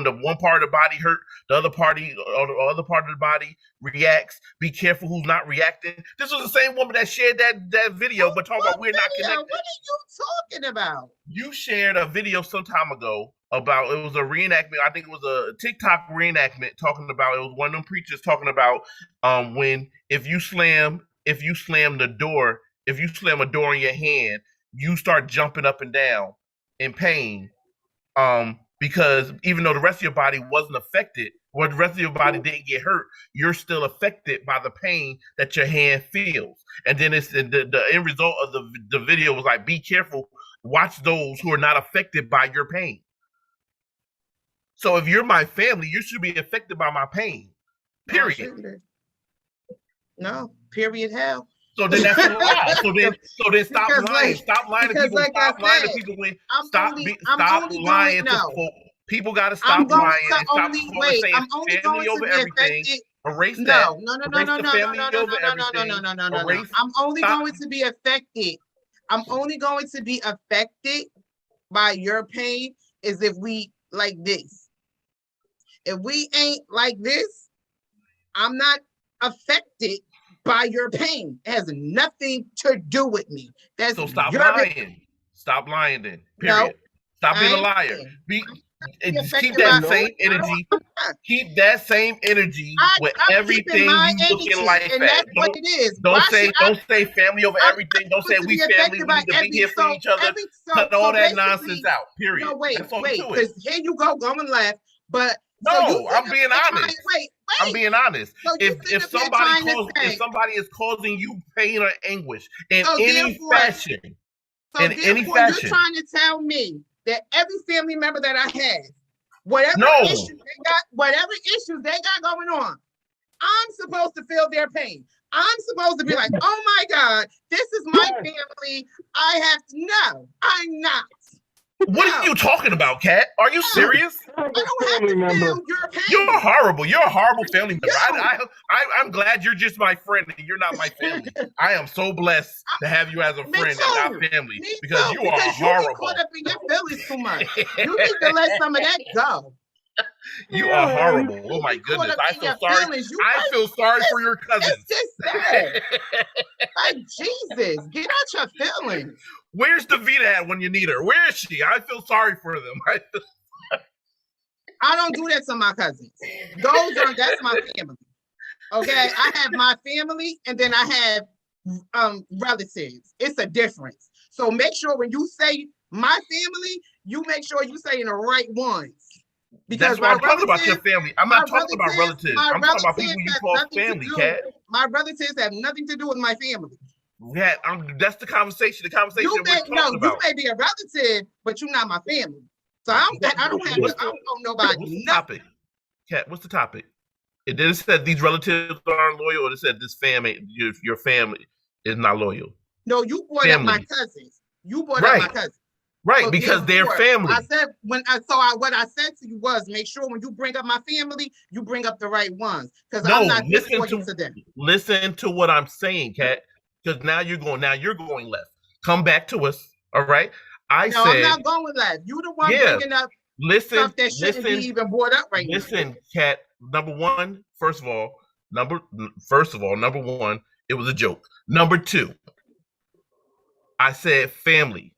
Speaker 2: the one part of the body hurt, the other part of the body reacts. Be careful who's not reacting. This was the same woman that shared that video, but talking about we're not connected.
Speaker 3: What are you talking about? You
Speaker 2: shared a video some time ago about, it was a reenactment. I think it was a TikTok reenactment talking about, it was one of them preachers talking about when if you slam a door in your hand, you start jumping up and down in pain. Because even though the rest of your body wasn't affected, or the rest of your body didn't get hurt, you're still affected by the pain that your hand feels. And then it's the end result of the video was like, be careful, watch those who are not affected by your pain. So if you're my family, you should be affected by my pain. Period.
Speaker 3: No, period hell.
Speaker 2: So then that's a lie. So then stop lying. Stop lying to people. Stop lying to people. Stop lying to folk. People got to stop lying and stop saying family over everything. Erase that.
Speaker 3: No. I'm only going to be affected. I'm only going to be affected by your pain is if we like this. If we ain't like this, I'm not affected by your pain. It has nothing to do with me.
Speaker 2: So stop lying. Stop lying then. Period. Stop being a liar.
Speaker 3: be
Speaker 2: just keep
Speaker 3: affected
Speaker 2: that
Speaker 3: by.
Speaker 2: same
Speaker 3: I don't.
Speaker 2: energy.
Speaker 3: I'm not.
Speaker 2: Keep that same energy with
Speaker 3: I'm keeping
Speaker 2: everything
Speaker 3: my
Speaker 2: you look in
Speaker 3: energy,
Speaker 2: life
Speaker 3: and
Speaker 2: at.
Speaker 3: that's what it is.
Speaker 2: Don't
Speaker 3: Why should
Speaker 2: say
Speaker 3: I?
Speaker 2: don't say family over
Speaker 3: I'm
Speaker 2: everything. Don't say
Speaker 3: supposed to
Speaker 2: we
Speaker 3: be
Speaker 2: family.
Speaker 3: affected
Speaker 2: We
Speaker 3: by
Speaker 2: need to be
Speaker 3: every
Speaker 2: here for each other. Cut all that nonsense
Speaker 3: basically.
Speaker 2: out. Period.
Speaker 3: No, wait,
Speaker 2: That's all to it.
Speaker 3: because here you go going left. But so you
Speaker 2: No,
Speaker 3: sit
Speaker 2: I'm
Speaker 3: up
Speaker 2: being
Speaker 3: here
Speaker 2: honest.
Speaker 3: wait.
Speaker 2: I'm being honest.
Speaker 3: So you sit
Speaker 2: If
Speaker 3: up here trying to
Speaker 2: if
Speaker 3: say.
Speaker 2: somebody is causing you pain or anguish in
Speaker 3: So
Speaker 2: any fashion,
Speaker 3: therefore, you're trying to tell me that every family member that I have, whatever
Speaker 2: no,
Speaker 3: issues they got going on, I'm supposed to feel their pain. I'm supposed to be like, oh my God, this is my family. I have to. No, I'm not.
Speaker 2: What are you talking about, Kat? Are you serious?
Speaker 3: I don't have to feel your pain.
Speaker 2: You're horrible. You're a horrible family member.
Speaker 3: No.
Speaker 2: I'm glad you're just my friend and you're not my family. I am so blessed to have you as a
Speaker 3: Me
Speaker 2: friend
Speaker 3: too.
Speaker 2: and not family
Speaker 3: Me
Speaker 2: because
Speaker 3: too,
Speaker 2: you are
Speaker 3: because you
Speaker 2: horrible.
Speaker 3: get caught up in your feelings too much. You need to let some of that go.
Speaker 2: You are horrible. Oh my goodness. I feel sorry. I feel sorry for your cousins.
Speaker 3: It's just sad. Like Jesus, get out your feelings.
Speaker 2: Where's Davita at when you need her? Where is she? I feel sorry for them.
Speaker 3: I don't do that to my cousins. That's my family. Okay, I have my family and then I have relatives. It's a difference. So make sure when you say my family, you make sure you say in the right ones. Because
Speaker 2: that's what I'm talking about your family. I'm not talking about relatives. I'm talking about people you call family, Kat.
Speaker 3: My relatives have nothing to do with my family.
Speaker 2: Yeah, that's the conversation. The conversation we're talking about.
Speaker 3: You may be a relative, but you're not my family. So I don't know nobody.
Speaker 2: What's the topic? Kat, what's the topic? It didn't say these relatives aren't loyal, or it said this family, your family is not loyal.
Speaker 3: No, you brought up my cousins. You brought up my cousins.
Speaker 2: Right, so because they're family.
Speaker 3: I said what I said to you was make sure when you bring up my family, you bring up the right ones. Because I'm not disloyal to them.
Speaker 2: Listen to what I'm saying, Kat. Because now you're going left. Come back to us. All right. I'm not going left. You the one bringing up stuff that shouldn't be even brought up right now. Listen, Kat. Number one, first of all, number one, it was a joke. Number two, I said family.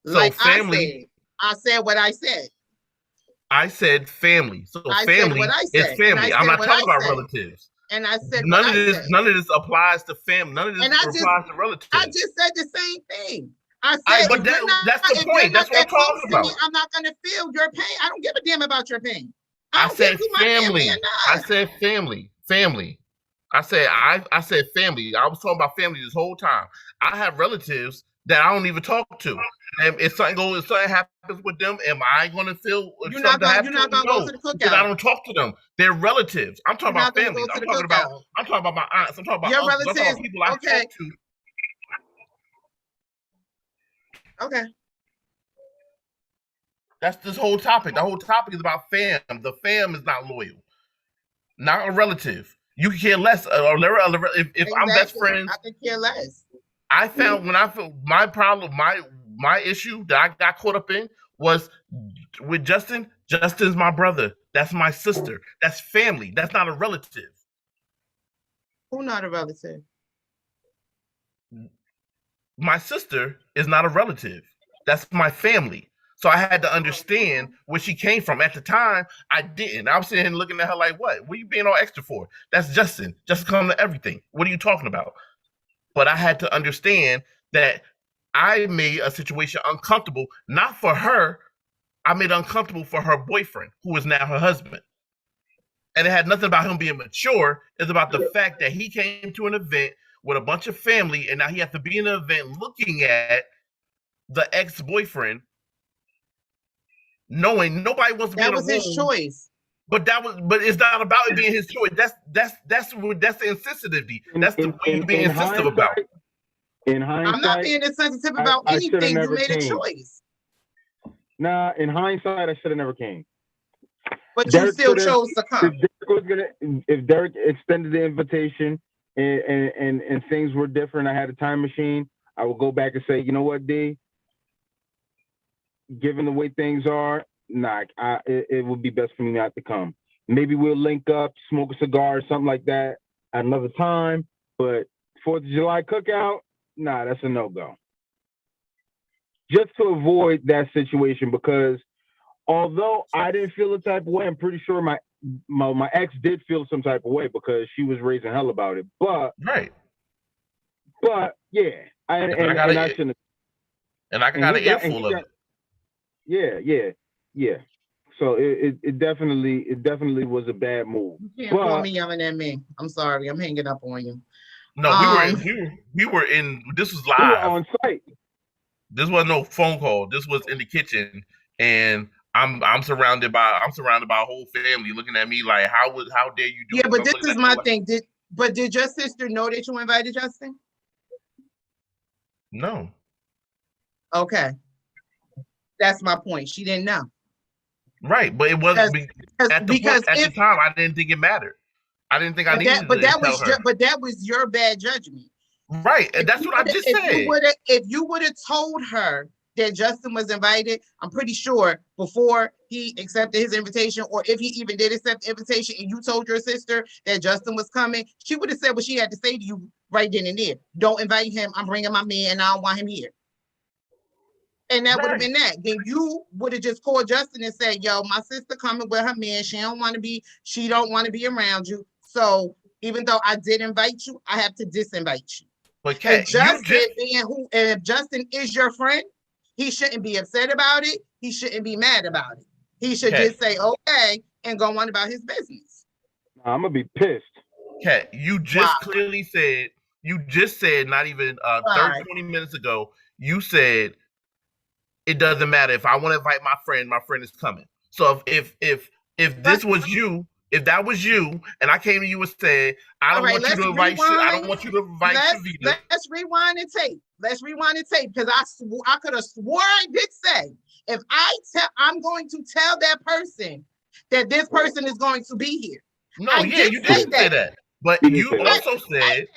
Speaker 2: So
Speaker 3: like
Speaker 2: family.
Speaker 3: I said what I said.
Speaker 2: I said family. So family is family. I'm not talking about relatives.
Speaker 3: And I said
Speaker 2: none of this applies to family. None of this applies to relatives.
Speaker 3: I just said the same thing. I said,
Speaker 2: but that's the point. That's what I'm talking about.
Speaker 3: I'm not going to feel your pain. I don't give a damn about your pain.
Speaker 2: I said family. I said family. Family. I said family. I was talking about family this whole time. I have relatives that I don't even talk to. And if something happens with them, am I going to feel
Speaker 3: you're not going to go to the cookout?
Speaker 2: Because I don't talk to them. They're relatives. I'm talking about families. I'm talking about my aunts. I'm talking about
Speaker 3: your
Speaker 2: relatives.
Speaker 3: I'm talking about
Speaker 2: people I talk to.
Speaker 3: Okay.
Speaker 2: That's this whole topic. The whole topic is about fam. The fam is not loyal. Not a relative. You can care less. If exactly. I'm best friends.
Speaker 3: I can care less.
Speaker 2: I found when I feel my problem, my issue that I got caught up in was with Justin. Justin's my brother. That's my sister. That's family. That's not a relative.
Speaker 3: Who not a relative?
Speaker 2: My sister is not a relative. That's my family. So I had to understand where she came from. At the time, I didn't. I was sitting here looking at her like, what? What are you being all extra for? That's Justin. Just come to everything. What are you talking about? But I had to understand that I made a situation uncomfortable, not for her. I made it uncomfortable for her boyfriend, who is now her husband. And it had nothing about him being mature. It's about the fact that he came to an event with a bunch of family, and now he has to be in an event looking at the ex-boyfriend, knowing nobody wants to be in a room.
Speaker 3: That was his choice.
Speaker 2: But it's not about it being his choice. That's the insensitivity. That's the way you're being insensitive about.
Speaker 1: In hindsight,
Speaker 3: I'm not being insensitive about anything. You made a choice.
Speaker 1: Nah, in hindsight, I should have never came.
Speaker 3: But Derek you still chose to come.
Speaker 1: If Derek extended the invitation and things were different, I had a time machine, I would go back and say, you know what, D? Given the way things are, it would be best for me not to come. Maybe we'll link up, smoke a cigar or something like that at another time. But 4th of July cookout, that's a no-go. Just to avoid that situation, because although I didn't feel a type of way, I'm pretty sure my ex did feel some type of way because she was raising hell about it.
Speaker 2: Right.
Speaker 1: But yeah,
Speaker 2: And
Speaker 1: I shouldn't.
Speaker 2: I got an earful of it.
Speaker 1: Yeah. So it definitely was a bad move.
Speaker 3: You can't call me yelling at me. I'm sorry. I'm hanging up on you.
Speaker 2: No, we were in. This was live.
Speaker 1: We were on site.
Speaker 2: This wasn't no phone call. This was in the kitchen, and I'm surrounded by a whole family looking at me like, how dare you do?
Speaker 3: Yeah, but this is my thing. Did your sister know that you invited Justin?
Speaker 2: No.
Speaker 3: Okay, that's my point. She didn't know.
Speaker 2: Right, but it wasn't at the time. I didn't think it mattered. I didn't think I needed to tell her.
Speaker 3: But that was your bad judgment.
Speaker 2: Right, and that's what I just said.
Speaker 3: If you would have told her that Justin was invited, I'm pretty sure before he accepted his invitation, or if he even did accept the invitation, and you told your sister that Justin was coming, she would have said what she had to say to you right then and there. Don't invite him. I'm bringing my man, and I don't want him here. And that would have been that. Then you would have just called Justin and said, yo, my sister coming with her man. She don't want to be around you. So even though I did invite you, I have to disinvite you.
Speaker 2: But Kat,
Speaker 3: if Justin is your friend, he shouldn't be upset about it. He shouldn't be mad about it. He should just say, okay, and go on about his business.
Speaker 1: I'm going to be pissed.
Speaker 2: Kat, you just clearly said, not even 20 minutes ago, you said, it doesn't matter. If I want to invite my friend is coming. So if this was you, if that was you, and I came to you and said, I don't want you to invite Shavita.
Speaker 3: Let's rewind and tape. Because I could have swore I did say, if I'm going to tell that person that this person is going to be here.
Speaker 2: No, you did say that. But you also said,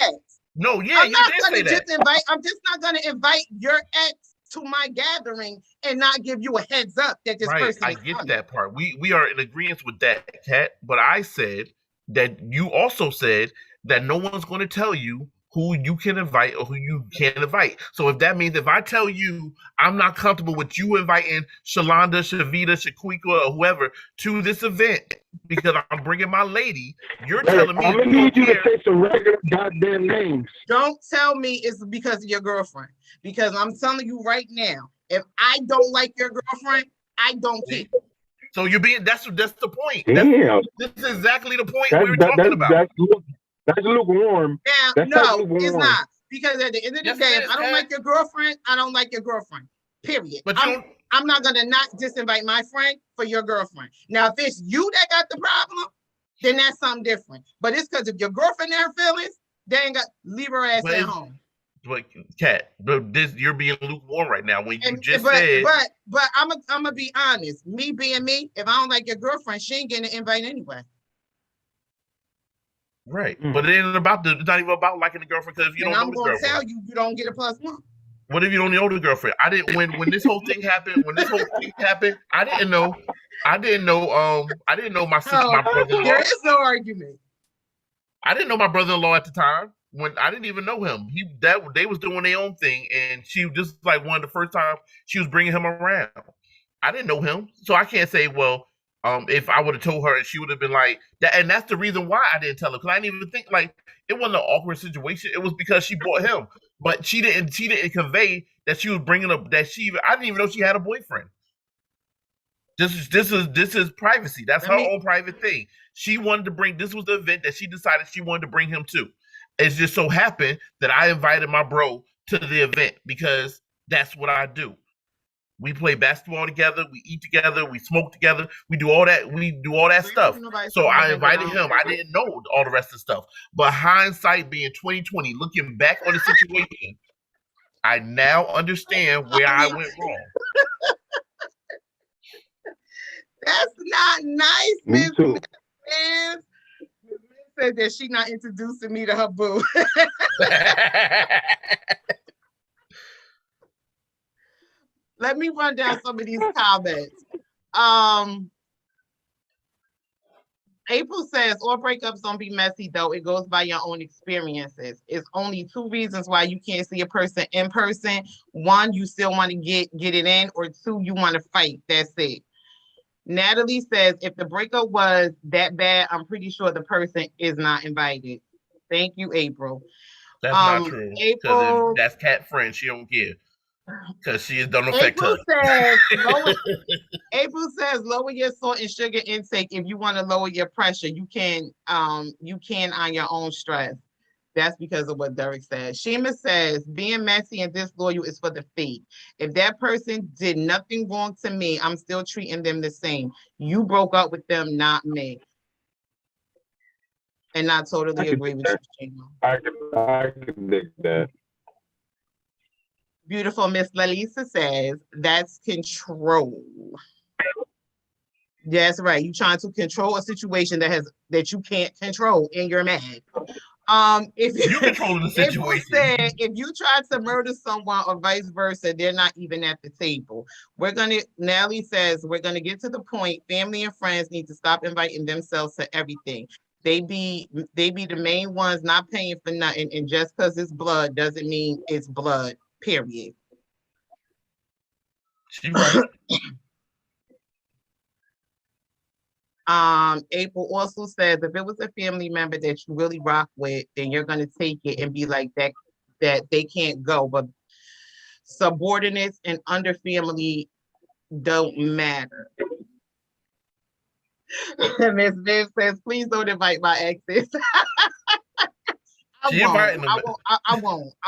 Speaker 2: no, you did say that.
Speaker 3: I'm just not going to invite your ex to my gathering and not give you a heads up that this person is
Speaker 2: I get
Speaker 3: coming.
Speaker 2: that part. We are in agreement with that, Kat. But I said that you also said that no one's going to tell you who you can invite or who you can't invite. So if that means if I tell you I'm not comfortable with you inviting Shalonda, Shavita, Shaquiqua, or whoever to this event because I'm bringing my lady, you're telling me
Speaker 1: I'm gonna need you to say some regular goddamn names.
Speaker 3: Don't tell me it's because of your girlfriend. Because I'm telling you right now, if I don't like your girlfriend, I don't care.
Speaker 2: So you're being that's the point.
Speaker 1: Damn.
Speaker 2: This is exactly the point we were talking about.
Speaker 1: That's lukewarm.
Speaker 3: It's not. Because at the end of the day, if I don't like your girlfriend, I don't like your girlfriend. Period.
Speaker 2: But
Speaker 3: I'm not gonna not disinvite my friend for your girlfriend. Now, if it's you that got the problem, then that's something different. But it's because if your girlfriend and her feelings, they ain't got leave her ass at home.
Speaker 2: But Kat, you're being lukewarm right now when you said.
Speaker 3: But I'm gonna be honest. Me being me, if I don't like your girlfriend, she ain't getting an invite anyway.
Speaker 2: Right, but it's not even about liking the girlfriend because if you don't know the girlfriend.
Speaker 3: I'm gonna tell you, you don't get a +1.
Speaker 2: What if you don't know the girlfriend? I didn't when this whole thing happened. I didn't know my sister, my brother-in-law.
Speaker 3: There is no argument.
Speaker 2: I didn't know my brother-in-law at the time. When I didn't even know him, they was doing their own thing, and she just like one of the first time she was bringing him around. I didn't know him, so I can't say if I would have told her, she would have been like that, and that's the reason why I didn't tell her because I didn't even think like it wasn't an awkward situation. It was because she bought him, but she didn't convey that she was bringing up I didn't even know she had a boyfriend. This is privacy. That's her own private thing. She wanted to bring. This was the event that she decided she wanted to bring him to. It just so happened that I invited my bro to the event because that's what I do. We play basketball together, we eat together, we smoke together, we do all that stuff. So I invited him. I didn't know all the rest of the stuff. But hindsight being 2020, looking back on the situation, I now understand where I went wrong.
Speaker 3: That's not nice,
Speaker 1: Me too.
Speaker 3: Said that she not introducing me to her boo. Let me run down some of these comments. April says, all breakups don't be messy though. It goes by your own experiences. It's only 2 reasons why you can't see a person in person. 1, you still want to get it in, or 2, you want to fight. That's it. Natalie says, if the breakup was that bad, I'm pretty sure the person is not invited. Thank you, April.
Speaker 2: That's not true. Because if
Speaker 3: April,
Speaker 2: that's Cat friend, she don't care. Because she don't affect
Speaker 3: April
Speaker 2: her.
Speaker 3: says, April says, lower your salt and sugar intake if you want to lower your pressure. You can on your own stress. That's because of what Derek said. Shima says, being messy and disloyal is for the fake. If that person did nothing wrong to me, I'm still treating them the same. You broke up with them, not me. And I totally agree with you, Shima.
Speaker 1: I can dig that.
Speaker 3: Beautiful Miss Lalisa says, that's control. That's right. You're trying to control a situation that you can't control, and you're mad. If
Speaker 2: you control the situation,
Speaker 3: said, if you try to murder someone or vice versa, they're not even at the table. Natalie says, we're gonna get to the point. Family and friends need to stop inviting themselves to everything. They be the main ones not paying for nothing, and just because it's blood doesn't mean it's blood. Period.
Speaker 2: She right.
Speaker 3: April also says, if it was a family member that you really rock with, then you're gonna take it and be like that they can't go. But subordinates and under family don't matter. Miss Viv says, please don't invite my exes.
Speaker 2: She inviting them.
Speaker 3: I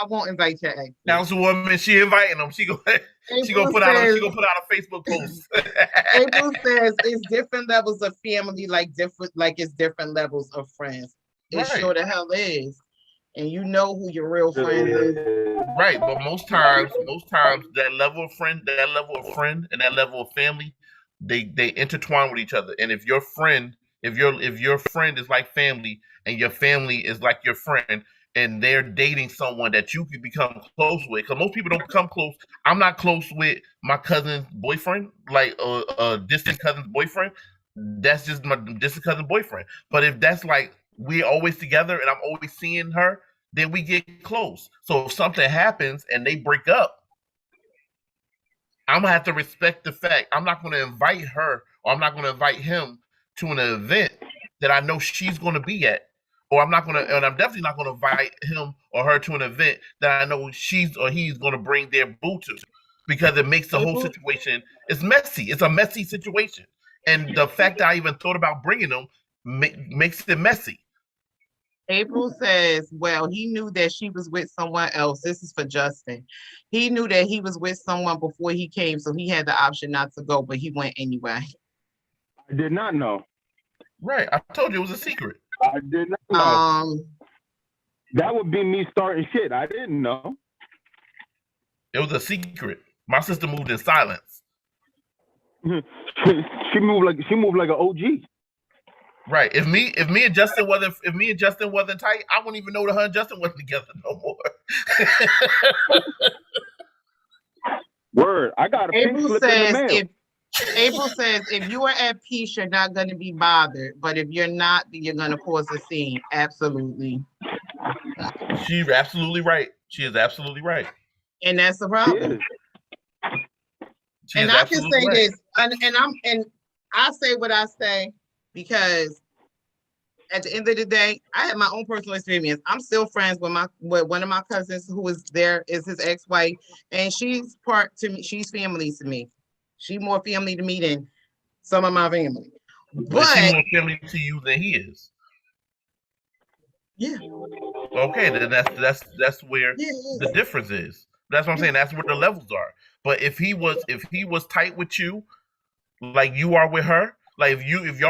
Speaker 3: won't invite your exes.
Speaker 2: Councilwoman, she inviting them. She gonna put out a Facebook post.
Speaker 3: April says it's different levels of family, like it's different levels of friends. It sure the hell is. And you know who your real friend is.
Speaker 2: Right, but most times that level of friend and that level of family, they intertwine with each other. And if your friend is like family and your family is like your friend, and they're dating someone that you could become close with, because most people don't become close. I'm not close with my cousin's boyfriend, like a distant cousin's boyfriend. That's just my distant cousin's boyfriend. But if that's like we're always together and I'm always seeing her, then we get close. So if something happens and they break up, I'm gonna have to respect the fact I'm not gonna invite her or I'm not gonna invite him to an event that I know she's gonna be at. Or I'm definitely not gonna invite him or her to an event that I know she's or he's gonna bring their boo to. Because it makes the whole situation, it's messy. It's a messy situation. And the fact that I even thought about bringing them makes it messy.
Speaker 3: April says, well, he knew that she was with someone else. This is for Justin. He knew that he was with someone before he came, so he had the option not to go, but he went anyway.
Speaker 1: I did not know.
Speaker 2: Right. I told you it was a secret.
Speaker 1: I did not know. That would be me starting shit. I didn't know.
Speaker 2: It was a secret. My sister moved in silence.
Speaker 1: she moved like an OG.
Speaker 2: Right. If me and Justin wasn't tight, I wouldn't even know that her and Justin wasn't together no more.
Speaker 1: Word. I got a pink slip in the mail.
Speaker 3: April says, if you are at peace, you're not going to be bothered. But if you're not, then you're going to cause a scene. Absolutely.
Speaker 2: She's absolutely right. She is absolutely right.
Speaker 3: And that's the problem. And I can say this, and I say what I say, because at the end of the day, I have my own personal experience. I'm still friends with one of my cousins who is his ex-wife, and she's family to me. She's more family to me than some of my family. But
Speaker 2: she's more family to you than he is.
Speaker 3: Yeah.
Speaker 2: Okay, then that's where the difference is. That's what I'm saying. That's where the levels are. But if he was tight with you, like you are with her, like if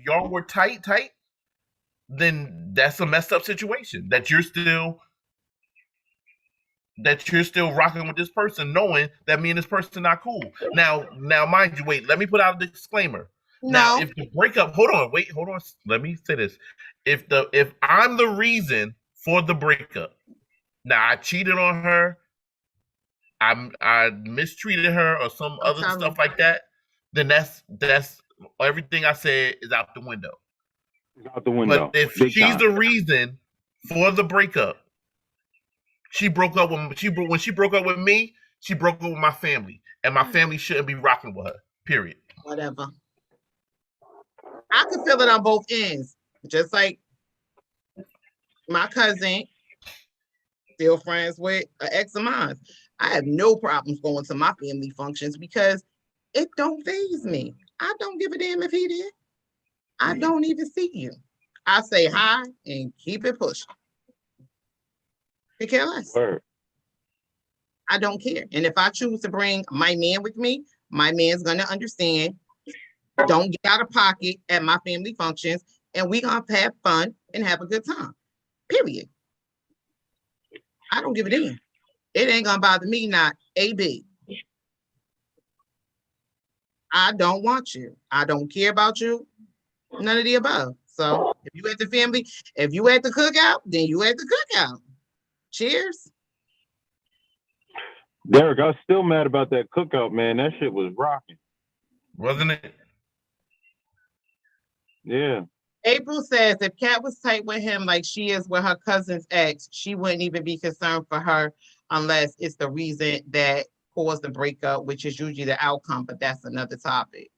Speaker 2: y'all were tight, then that's a messed up situation. That you're still rocking with this person, knowing that me and this person not cool. Now, mind you, wait. Let me put out a disclaimer.
Speaker 3: No.
Speaker 2: Now, if the breakup, hold on. Let me say this. If I'm the reason for the breakup, now I cheated on her, I mistreated her, or some other stuff like that, then that's everything I said is out the window.
Speaker 1: It's out the window.
Speaker 2: But if she's the reason for the breakup, she broke up when she broke up with me, she broke up with my family, and my family shouldn't be rocking with her. Period.
Speaker 3: Whatever. I can feel it on both ends. Just like my cousin, still friends with an ex of mine. I have no problems going to my family functions because it don't faze me. I don't give a damn if he did. I don't even see you. I say hi and keep it pushing. Could care less.
Speaker 1: Word.
Speaker 3: I don't care. And if I choose to bring my man with me, my man's gonna understand. Don't get out of pocket at my family functions, and we gonna have fun and have a good time. Period. I don't give a damn. It ain't gonna bother me not. AB. I don't want you. I don't care about you. None of the above. So if you at the family, if you at the cookout, then you at the cookout. Cheers.
Speaker 1: Derek, I was still mad about that cookout, man. That shit was rocking.
Speaker 2: Wasn't it?
Speaker 1: Yeah.
Speaker 3: April says if Kat was tight with him like she is with her cousin's ex, she wouldn't even be concerned for her unless it's the reason that caused the breakup, which is usually the outcome, but that's another topic.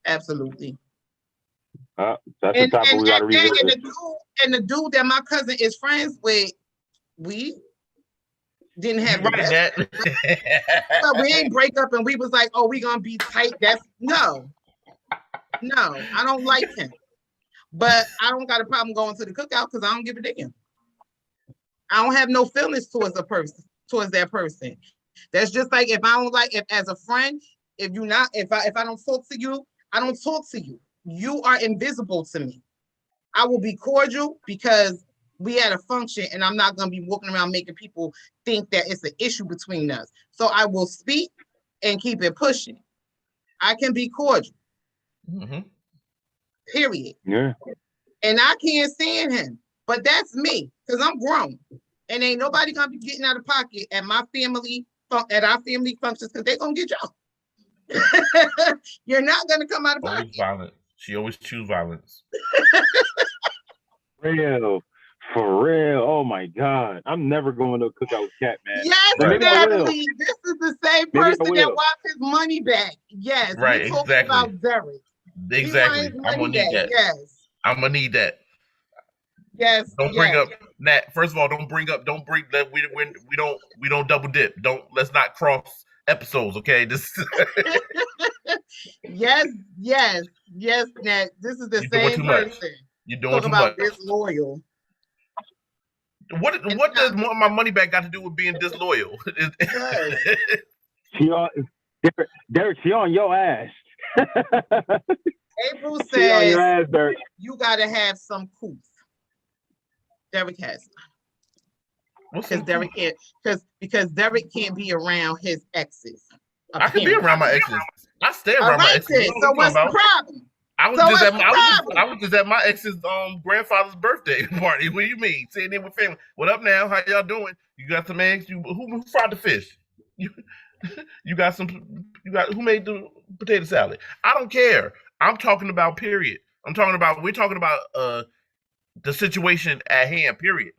Speaker 3: Absolutely.
Speaker 1: That's the topic we got to revisit.
Speaker 3: And the dude that my cousin is friends with, we didn't have
Speaker 2: that.
Speaker 3: But we ain't break up and we was like, oh, we gonna be tight. That's no, I don't like him. But I don't got a problem going to the cookout because I don't give a damn. I don't have no feelings towards that person. That's just like if I don't like, if as a friend, if I don't talk to you, I don't talk to you. You are invisible to me. I will be cordial because we had a function and I'm not going to be walking around making people think that it's an issue between us. So I will speak and keep it pushing. I can be cordial.
Speaker 2: Mm-hmm.
Speaker 3: Period.
Speaker 1: Yeah.
Speaker 3: And I can't stand him. But that's me because I'm grown. And ain't nobody going to be getting out of pocket at our family functions because they're going to get y'all. You're not going to come out of pocket.
Speaker 2: Always violent. She always choose violence.
Speaker 1: For real. Oh my God. I'm never going to a cookout with Cat, man.
Speaker 3: Yes, Natalie. This is the same person that wants his money back. Yes.
Speaker 2: Right,
Speaker 3: we talking about Derek.
Speaker 2: Exactly. I'm gonna need that.
Speaker 3: Yes.
Speaker 2: I'm gonna need that.
Speaker 3: Yes.
Speaker 2: Don't bring up Nat. First of all, don't bring that we don't double dip. Let's not cross episodes, okay? This
Speaker 3: Yes, Nat. This is the same person.
Speaker 2: You're doing too much.
Speaker 3: Disloyal.
Speaker 2: What does my money back got to do with being disloyal?
Speaker 1: Derek, she on your ass.
Speaker 3: April says
Speaker 1: your ass,
Speaker 3: you gotta have some couth. Derek has because Derek can't be around his exes.
Speaker 2: I can be around my exes. I stay around my exes.
Speaker 3: So what's the problem?
Speaker 2: I was just at my ex's grandfather's birthday party. What do you mean? Sitting there with family. What up now? How y'all doing? You got some eggs? Who fried the fish? You got who made the potato salad? I don't care. I'm talking about period. we're talking about the situation at hand, period.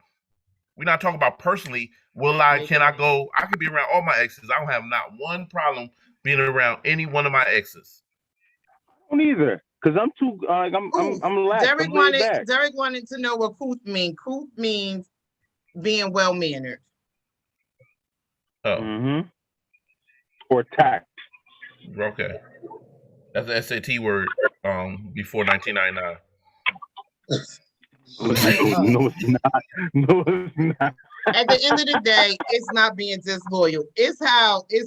Speaker 2: We're not talking about personally. Can I go? I could be around all my exes. I don't have not one problem being around any one of my exes.
Speaker 1: I don't either. Because I'm too I'm lax.
Speaker 3: Derek wanted to know what couth means. Couth means being well mannered.
Speaker 2: Oh.
Speaker 1: Mm-hmm. Or tact.
Speaker 2: Okay. That's the SAT word before 1999.
Speaker 1: No, it's not. No, it's not.
Speaker 3: At the end of the day, it's not being disloyal. It's how it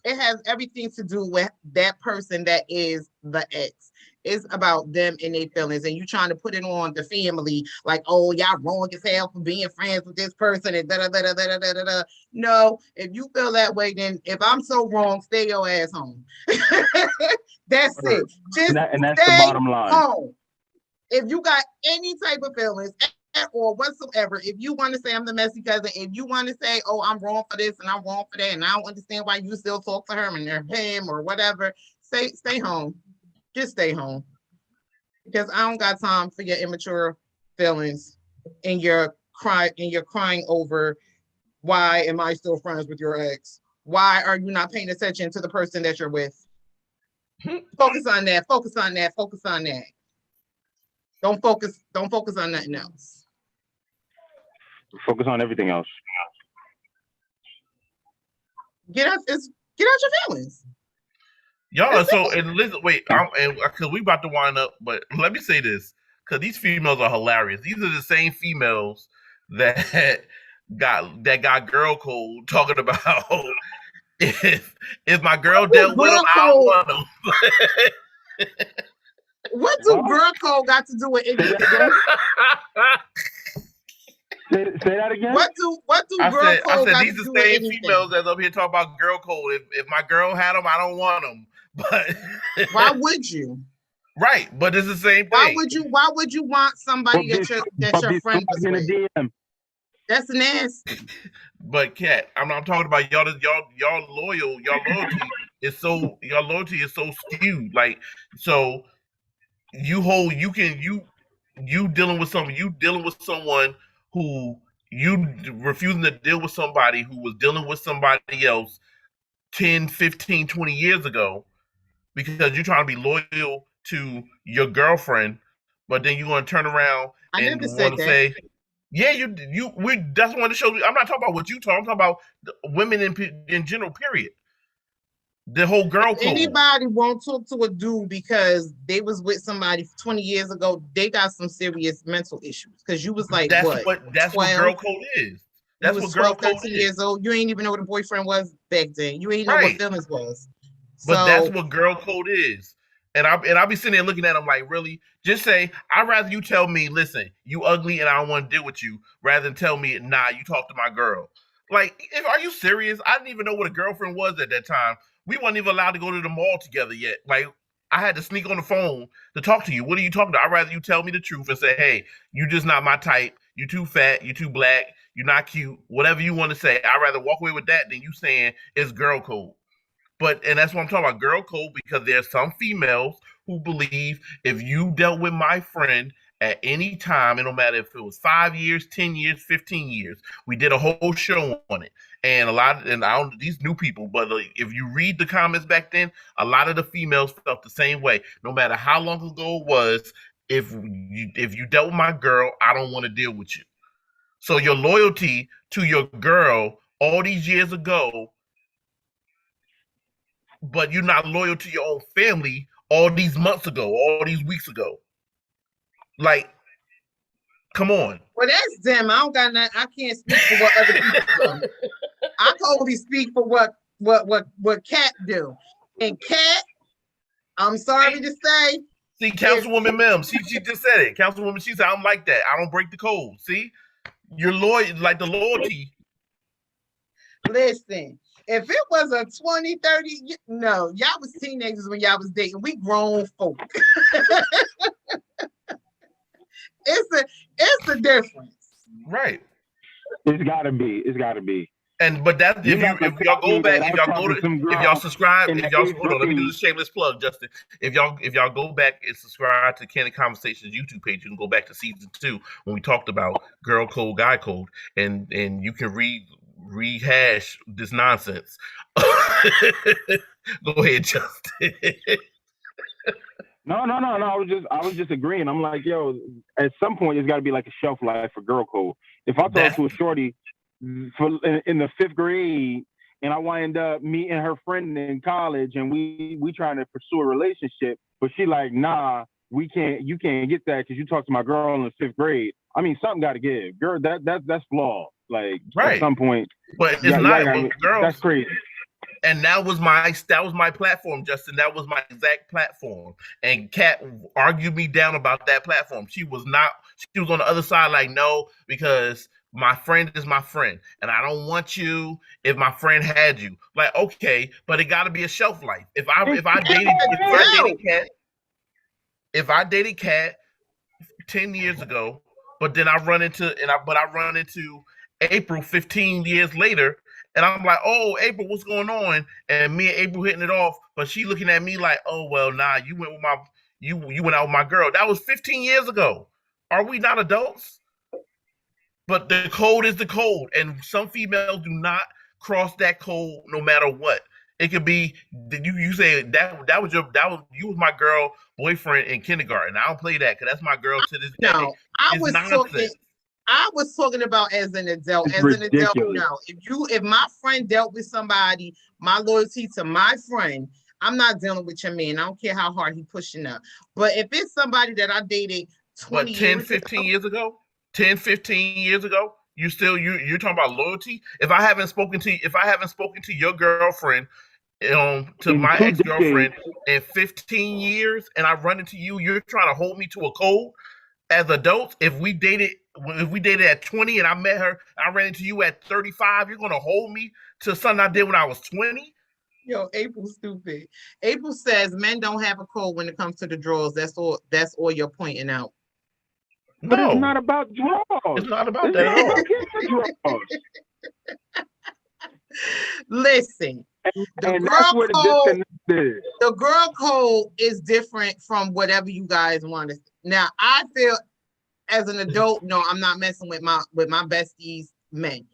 Speaker 3: has everything to do with that person that is the ex. It's about them and their feelings, and you trying to put it on the family, like, oh, y'all wrong as hell for being friends with this person, and da da da da da da da. No, if you feel that way, then if I'm so wrong, stay your ass home. That's it. Just
Speaker 1: and that's the bottom line.
Speaker 3: Home. If you got any type of feelings or whatsoever, if you want to say I'm the messy cousin, if you want to say, oh, I'm wrong for this and I'm wrong for that, and I don't understand why you still talk to her and him or whatever, stay home. Just stay home. Because I don't got time for your immature feelings and your crying over why am I still friends with your ex? Why are you not paying attention to the person that you're with? Focus on that. Don't focus on nothing else.
Speaker 1: Focus on everything else.
Speaker 3: Get out your feelings.
Speaker 2: Y'all, so and listen, wait, because we about to wind up, but let me say this, because these females are hilarious. These are the same females that got girl code talking about if my girl dealt with him, I don't want him.
Speaker 3: What do girl code got to do with anything?
Speaker 1: Say that again.
Speaker 3: What do girl code got to do with anything?
Speaker 2: These the same females that's up here talking about girl code. If my girl had them, I don't want them. But
Speaker 3: why would you?
Speaker 2: Right, but it's the same thing.
Speaker 3: Why would you want somebody that's your friend was with? DM. That's nasty.
Speaker 2: But Kat, I'm talking about y'all loyalty is so skewed. Like, so you dealing with someone who you refusing to deal with somebody who was dealing with somebody else 10, 15, 20 years ago because you're trying to be loyal to your girlfriend, but then you're going to turn around and want to say, yeah, that's one of the shows. I'm not talking about what you talk. I'm talking about women in general, period. The whole girl code.
Speaker 3: Anybody won't talk to a dude because they was with somebody 20 years ago, they got some serious mental issues. Because you was like,
Speaker 2: that's
Speaker 3: what
Speaker 2: girl code is. That's what girl
Speaker 3: 12,
Speaker 2: code
Speaker 3: 13
Speaker 2: is.
Speaker 3: years old. You ain't even know what a boyfriend was back then. You ain't know what feelings was.
Speaker 2: But that's what girl code is. And I'll be sitting there looking at them like, really? Just say, I'd rather you tell me, listen, you ugly and I don't want to deal with you, rather than tell me, nah, you talk to my girl. Like, are you serious? I didn't even know what a girlfriend was at that time. We weren't even allowed to go to the mall together yet. Like, I had to sneak on the phone to talk to you. What are you talking about? I'd rather you tell me the truth and say, hey, you just not my type. You too fat. You too black. You're not cute. Whatever you want to say. I'd rather walk away with that than you saying it's girl code. And that's what I'm talking about, girl code, because there's some females who believe if you dealt with my friend at any time, it don't matter if it was 5 years, 10 years, 15 years. We did a whole show on it. And these new people, but if you read the comments back then, a lot of the females felt the same way. No matter how long ago it was, if you dealt with my girl, I don't want to deal with you. So your loyalty to your girl all these years ago, but you're not loyal to your own family all these months ago, all these weeks ago. Like, come on.
Speaker 3: Well, that's them. I don't got nothing. I can't speak for what other people do. I can only speak for what Kat do. And Kat, I'm sorry to say.
Speaker 2: See, Councilwoman Mims, she just said it. Councilwoman, she said, I'm like that. I don't break the code. See? You're loyal, like the loyalty.
Speaker 3: Listen, if it was a 20, 30, no, y'all was teenagers when y'all was dating. We grown folk. It's a difference.
Speaker 2: Right.
Speaker 1: It's gotta be.
Speaker 2: But that's if y'all go back, if y'all subscribe, hold on, let me do the shameless plug, Justin. If y'all go back and subscribe to Candid Conversations YouTube page, you can go back to season 2 when we talked about girl code, guy code, and you can rehash this nonsense. Go ahead, Justin.
Speaker 1: No. I was just agreeing. I'm like, yo, at some point, there's got to be like a shelf life for girl code. If I talk to a shorty in the 5th grade, and I wind up meeting her friend in college, and we trying to pursue a relationship, but she like, nah, you can't get that because you talked to my girl in the 5th grade. I mean, something got to give. Girl, that's flawed. Like, at some point,
Speaker 2: but it's not. Girls,
Speaker 1: that's crazy.
Speaker 2: And that was my platform, Justin. That was my exact platform. And Kat argued me down about that platform. She was on the other side, like, no, because my friend is my friend, and I don't want you if my friend had you. Like, okay, but it got to be a shelf life. If I dated Kat 10 years ago, but then I run into April 15 years later. And I'm like, oh, April, what's going on? And me and April hitting it off, but she looking at me like, oh, well, nah, you went out with my girl. That was 15 years ago. Are we not adults? But the code is the code, and some females do not cross that code no matter what. It could be you say you was my girl boyfriend in kindergarten. I don't play that because that's my girl to this day.
Speaker 3: No, I
Speaker 2: It's
Speaker 3: was talking.
Speaker 2: nonsense.
Speaker 3: I was talking about as an adult.
Speaker 1: It's
Speaker 3: As an adult,
Speaker 1: ridiculous.
Speaker 3: no. If my friend dealt with somebody, my loyalty to my friend, I'm not dealing with your man. I don't care how hard he pushing up. But if it's somebody that I dated 20
Speaker 2: But 10,
Speaker 3: years
Speaker 2: 15
Speaker 3: ago,
Speaker 2: years ago, 10, 15 years ago, you're talking about loyalty. If I haven't spoken to your girlfriend, to
Speaker 1: In
Speaker 2: my
Speaker 1: 2 decades,
Speaker 2: ex-girlfriend in 15 years, and I run into you, you're trying to hold me to a code. As adults, if we dated at 20 and I met her, I ran into you at 35, you're gonna hold me to something I did when I was 20?
Speaker 3: yo, April's stupid. April says men don't have a code when it comes to the draws. That's all you're pointing out.
Speaker 1: but it's
Speaker 2: No,
Speaker 1: not about draws.
Speaker 2: it's not about
Speaker 1: It's
Speaker 2: that at
Speaker 1: not
Speaker 2: all.
Speaker 1: about getting the draws.
Speaker 3: Listen, the
Speaker 1: And that's
Speaker 3: girl
Speaker 1: where the
Speaker 3: code,
Speaker 1: disconnect is.
Speaker 3: the girl code is different from whatever you guys want to. Now, I feel as an adult, no, I'm not messing with my besties men.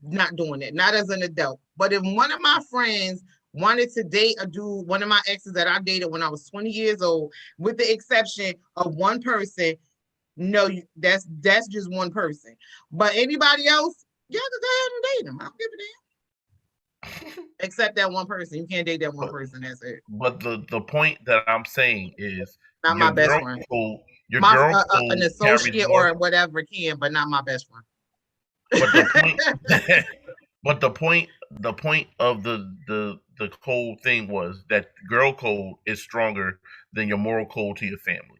Speaker 3: Not doing it. Not as an adult. But if one of my friends wanted to date a dude, one of my exes that I dated when I was 20 years old, with the exception of one person, no, that's just one person. But anybody else, you have to go ahead and date them. I don't give a damn. Except that one person. You can't date that one
Speaker 2: But,
Speaker 3: person. That's it.
Speaker 2: but the point that I'm saying is
Speaker 3: Not
Speaker 2: your
Speaker 3: my best
Speaker 2: girl
Speaker 3: friend.
Speaker 2: code, your
Speaker 3: My
Speaker 2: girl
Speaker 3: an
Speaker 2: code carries
Speaker 3: associate
Speaker 2: more.
Speaker 3: or whatever can, but not my best friend.
Speaker 2: But the point, but the point of the code thing was that girl code is stronger than your moral code to your family.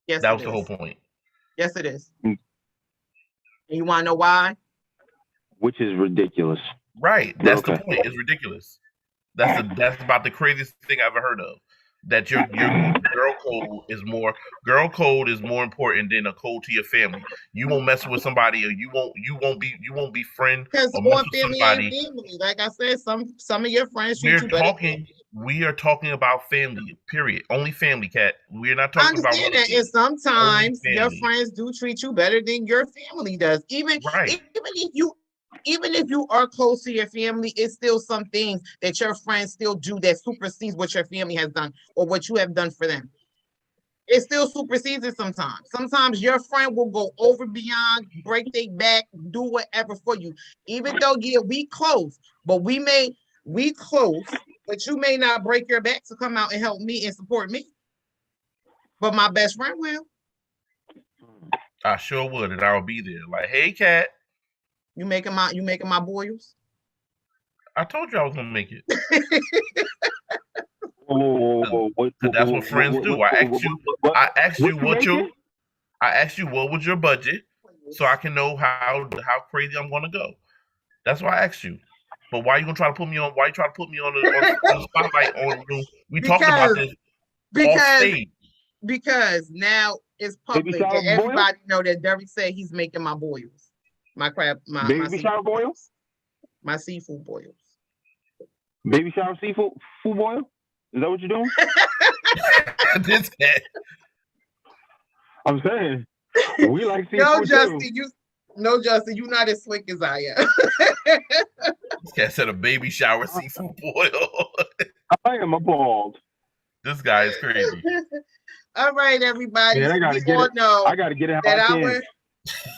Speaker 3: Yes,
Speaker 2: That
Speaker 3: it
Speaker 2: was the whole
Speaker 3: is.
Speaker 2: point.
Speaker 3: Yes, it is.
Speaker 1: Mm.
Speaker 3: And you want to know why?
Speaker 1: Which is ridiculous.
Speaker 2: Right. That's the
Speaker 1: Okay.
Speaker 2: point. It's ridiculous. That's about the craziest thing I've ever heard of. That your girl code is more important than a code to your family. You won't mess with somebody, or you won't be friend
Speaker 3: Because
Speaker 2: or mess
Speaker 3: all
Speaker 2: with
Speaker 3: family ain't
Speaker 2: somebody.
Speaker 3: family. Like I said, some of your friends treat
Speaker 2: We're
Speaker 3: you better.
Speaker 2: talking we are talking about family, period. Only family, cat. We're not
Speaker 3: I
Speaker 2: talking about
Speaker 3: understand that, and
Speaker 2: relatives. Only
Speaker 3: sometimes your
Speaker 2: family.
Speaker 3: friends do treat you better than your family does.
Speaker 2: Right.
Speaker 3: Even if you are close to your family, it's still some things that your friends still do that supersedes what your family has done or what you have done for them. It still supersedes it sometimes. Sometimes your friend will go over beyond, break their back, do whatever for you. Even though, yeah, we close, but we close, but you may not break your back to come out and help me and support me. But my best friend will.
Speaker 2: I sure would, and I'll be there. Like, hey, cat.
Speaker 3: You making my boils?
Speaker 2: I told you I was gonna make it.
Speaker 1: Whoa.
Speaker 2: Cause that's what friends do. I asked you
Speaker 1: What you
Speaker 2: I asked you what was your budget, so I can know how crazy I'm gonna go. That's why I asked you. But why you gonna try to put me on? Why you try to put me on the spotlight on? We talked about this off
Speaker 3: Because
Speaker 2: stage.
Speaker 3: because now it's
Speaker 1: Baby
Speaker 3: public
Speaker 1: shower
Speaker 3: and
Speaker 1: boil?
Speaker 3: everybody know that Derek said he's making my boils, my crab, my
Speaker 1: Baby shower boil?
Speaker 3: my seafood boils.
Speaker 1: Baby shower seafood food boil? Is that what you're doing?
Speaker 2: This cat.
Speaker 1: I'm saying we like seafood
Speaker 3: No,
Speaker 1: too.
Speaker 3: Justin, you're not as slick as I am.
Speaker 2: This cat said a baby shower seafood boil.
Speaker 1: I am appalled.
Speaker 2: This guy is crazy.
Speaker 3: All right, everybody.
Speaker 1: Man, I gotta
Speaker 3: we
Speaker 1: get
Speaker 3: all
Speaker 1: it.
Speaker 3: know
Speaker 1: I gotta get it
Speaker 3: that
Speaker 1: how I can.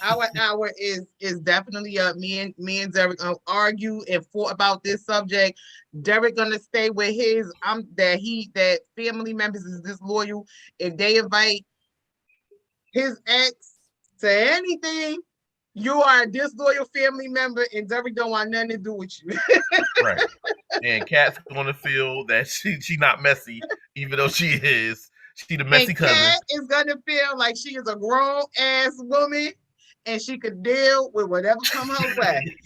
Speaker 3: our hour is definitely up. Me and Derek gonna argue and fought about this subject. Derek gonna stay with his that family members is disloyal. If they invite his ex to anything, you are a disloyal family member, and Derek don't want nothing to do with you.
Speaker 2: Right. And Kat's gonna feel that she not messy, even though she is. She the messy
Speaker 3: And
Speaker 2: cousin.
Speaker 3: Kat is gonna feel like she is a grown ass woman, and she could deal with whatever come her way.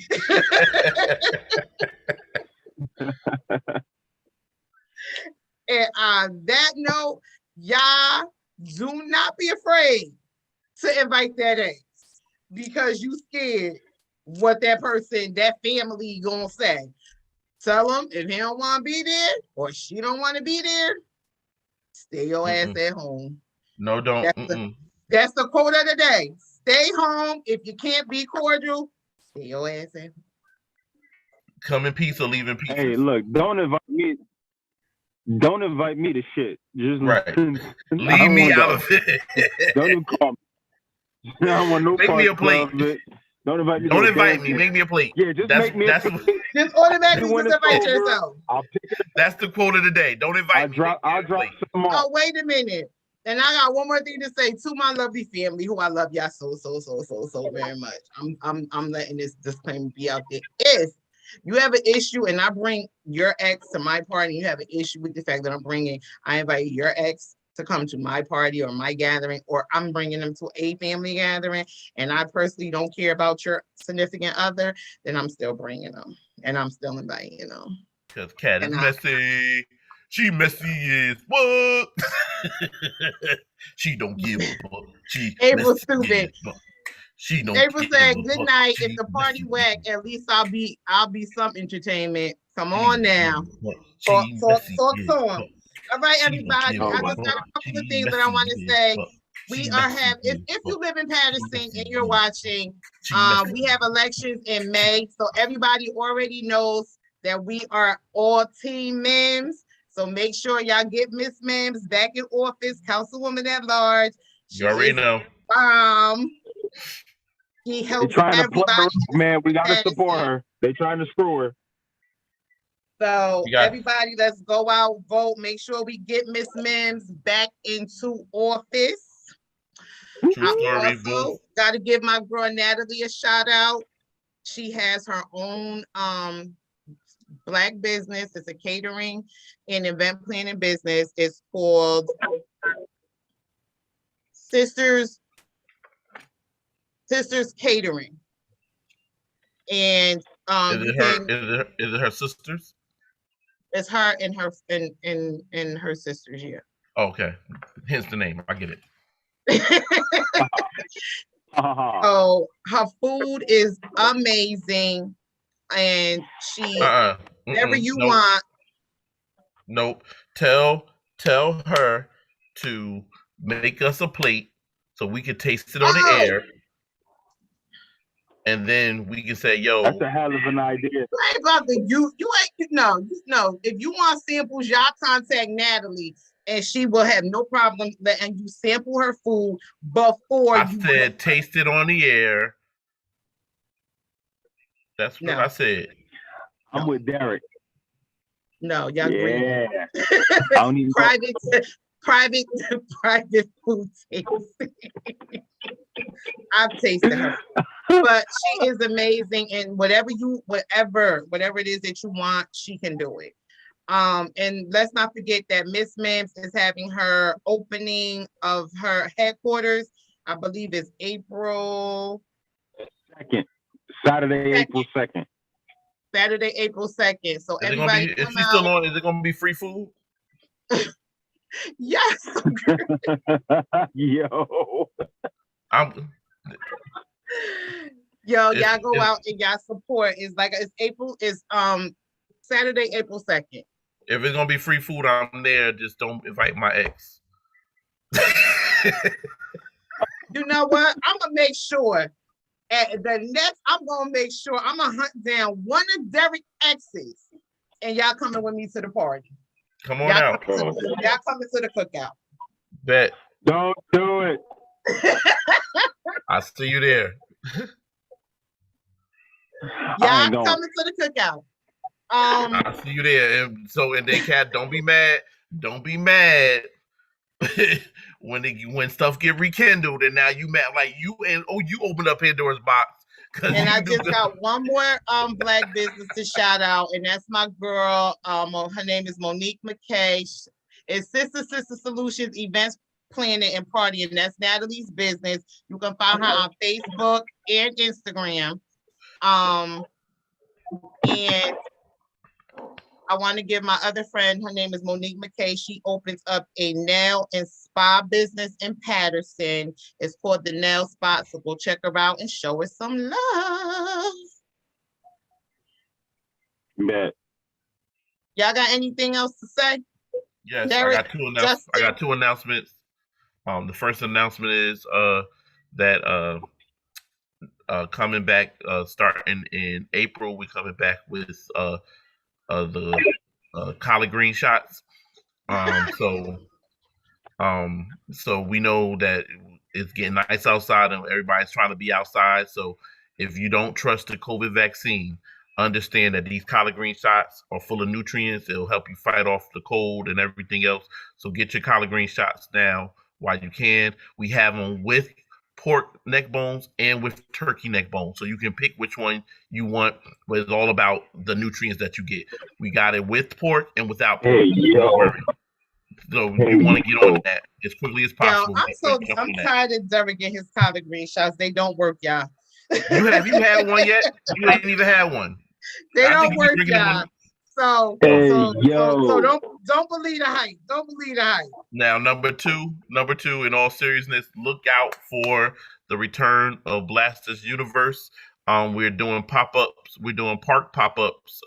Speaker 3: And on that note, y'all do not be afraid to invite that ex because you scared what that person, that family gonna say. Tell them if he don't want to be there or she don't want to be there, stay your ass at home.
Speaker 2: No, don't.
Speaker 3: That's the quote of the day. Stay home. If you can't be cordial, stay your ass at home.
Speaker 2: Come in peace or leave in pieces.
Speaker 1: Hey, look, don't invite me. Don't invite me to shit. Just
Speaker 2: Right.
Speaker 1: I
Speaker 2: Leave
Speaker 1: don't
Speaker 2: me
Speaker 1: want to
Speaker 2: out
Speaker 1: go.
Speaker 2: of it.
Speaker 1: Don't even call me. I don't want no
Speaker 2: Make me
Speaker 1: part
Speaker 2: a plate.
Speaker 1: of it. Don't invite me to
Speaker 2: Don't
Speaker 1: the
Speaker 2: invite
Speaker 1: damn
Speaker 2: me.
Speaker 1: thing.
Speaker 2: Make me a plate.
Speaker 1: Yeah, just
Speaker 2: That's
Speaker 1: make me
Speaker 2: that's
Speaker 1: a plate.
Speaker 3: Just automatically
Speaker 1: When
Speaker 3: just
Speaker 1: it's
Speaker 3: invite
Speaker 1: over,
Speaker 3: yourself.
Speaker 1: I'll pick it up.
Speaker 2: that's the quote of the day. Don't invite me.
Speaker 1: I'll drop some off.
Speaker 3: Oh, wait a minute. And I got one more thing to say to my lovely family, who I love y'all so very much. I'm letting this disclaimer be out there. If you have an issue and I bring your ex to my party, you have an issue with the fact that I invite your ex to come to my party or my gathering, or I'm bringing them to a family gathering, and I personally don't care about your significant other, then I'm still bringing them and I'm still inviting them.
Speaker 2: Because Cat is messy. She messy as what? She don't give a fuck. She
Speaker 3: April stupid.
Speaker 2: She don't
Speaker 3: April said, "Good night.
Speaker 2: She
Speaker 3: If the party
Speaker 2: messy.
Speaker 3: whack, at least I'll be some entertainment. Come on now,
Speaker 2: She
Speaker 3: talk
Speaker 2: messy
Speaker 3: to
Speaker 2: as
Speaker 3: him.
Speaker 2: fuck.
Speaker 3: All right,
Speaker 2: She don't
Speaker 3: everybody.
Speaker 2: give
Speaker 3: I
Speaker 2: a
Speaker 3: just got a
Speaker 2: fuck.
Speaker 3: couple of
Speaker 2: She
Speaker 3: things that I want to
Speaker 2: messy as
Speaker 3: say.
Speaker 2: fuck.
Speaker 3: We
Speaker 2: She
Speaker 3: are
Speaker 2: messy
Speaker 3: if
Speaker 2: as
Speaker 3: you
Speaker 2: fuck.
Speaker 3: live in Patterson
Speaker 2: messy
Speaker 3: and you're
Speaker 2: as
Speaker 3: watching,
Speaker 2: She messy.
Speaker 3: we have elections in May, so everybody already knows that we are all team Mims. So make sure y'all get Miss Mims back in office, Councilwoman at large.
Speaker 2: You already know.
Speaker 3: He
Speaker 1: They
Speaker 3: helps
Speaker 1: trying to play her,
Speaker 3: everybody.
Speaker 1: man. We gotta
Speaker 3: Patterson.
Speaker 1: support her. They trying to screw her.
Speaker 3: So everybody, let's go out, vote. Make sure we get Miss Mims back into office.
Speaker 2: True story.
Speaker 3: I also got to give my girl Natalie a shout out. She has her own Black business. It's a catering and event planning business. It's called Sisters Catering. And
Speaker 2: is it her sisters?
Speaker 3: It's her and her sisters, yeah.
Speaker 2: Okay. Hence the name. I get it.
Speaker 3: So her food is amazing, and she whatever you want.
Speaker 2: Nope. Tell her to make us a plate so we can taste it on the air, and then we can say, "Yo,
Speaker 1: that's a hell of an idea."
Speaker 3: You ain't about to you ain't no. If you want samples, y'all contact Natalie, and she will have no problem letting you sample her food before
Speaker 2: I said taste it on the air. That's what I said.
Speaker 1: I'm with Derek.
Speaker 3: No, y'all
Speaker 1: yeah. I don't even
Speaker 3: private food tasting. I've tasted her, but she is amazing, and whatever it is that you want, she can do it. And let's not forget that Miss Mims is having her opening of her headquarters. I believe it's April
Speaker 1: 2nd. Saturday, April 2nd.
Speaker 3: Saturday, April 2nd. So
Speaker 2: is
Speaker 3: everybody,
Speaker 2: is she still on? Is it going to be free food?
Speaker 3: Yes.
Speaker 1: Yo,
Speaker 3: y'all go out and y'all support. It's Saturday, April 2nd.
Speaker 2: If it's gonna be free food, I'm there. Just don't invite my ex.
Speaker 3: You know what? I'm gonna make sure I'm gonna hunt down one of Derek's exes, and y'all coming with me to the party.
Speaker 2: Come on out.
Speaker 3: Y'all coming to the cookout.
Speaker 2: Bet.
Speaker 1: Don't do it.
Speaker 2: I'll see you there.
Speaker 3: Y'all coming to the cookout.
Speaker 2: I'll see you there. And then Cat, don't be mad. Don't be mad when stuff get rekindled and now you mad like you opened up Pandora's box.
Speaker 3: And I just got one more Black business to shout out, and that's my girl. Her name is Monique McKay. It's Sister Solutions Events Planning and Party, and that's Natalie's business. You can find her on Facebook and Instagram. And I want to give my other friend, her name is Monique McKay. She opens up a nail and spa business in Patterson. It's called the Nail Spot. So go check her out and show her some love.
Speaker 1: Bet.
Speaker 3: Y'all got anything else to say?
Speaker 2: Yes, Derek, I got two announcements. The first announcement is that coming back starting in April. We're coming back with the collard green shots. So so we know that it's getting nice outside and everybody's trying to be outside. So if you don't trust the COVID vaccine, understand that these collard green shots are full of nutrients. It'll help you fight off the cold and everything else. So get your collard green shots now while you can. We have them with pork neck bones and with turkey neck bones. So you can pick which one you want, but it's all about the nutrients that you get. We got it with pork and without pork.
Speaker 1: Hey,
Speaker 2: Don't
Speaker 1: yo.
Speaker 2: worry. So
Speaker 1: Hey,
Speaker 2: you want to get
Speaker 1: yo.
Speaker 2: on that as quickly as
Speaker 3: Yo,
Speaker 2: possible.
Speaker 3: I'm tired of Derek and his collard green shots. They don't work, y'all.
Speaker 2: You had one yet? You ain't even had one.
Speaker 3: They
Speaker 2: I
Speaker 3: don't
Speaker 2: think you
Speaker 3: work,
Speaker 2: drinking
Speaker 3: y'all.
Speaker 2: one.
Speaker 3: So,
Speaker 1: Hey,
Speaker 3: so
Speaker 1: yo.
Speaker 3: don't believe the hype. Don't believe the hype.
Speaker 2: Now, number two, in all seriousness, look out for the return of Blasters Universe. We're doing pop-ups. We're doing park pop-ups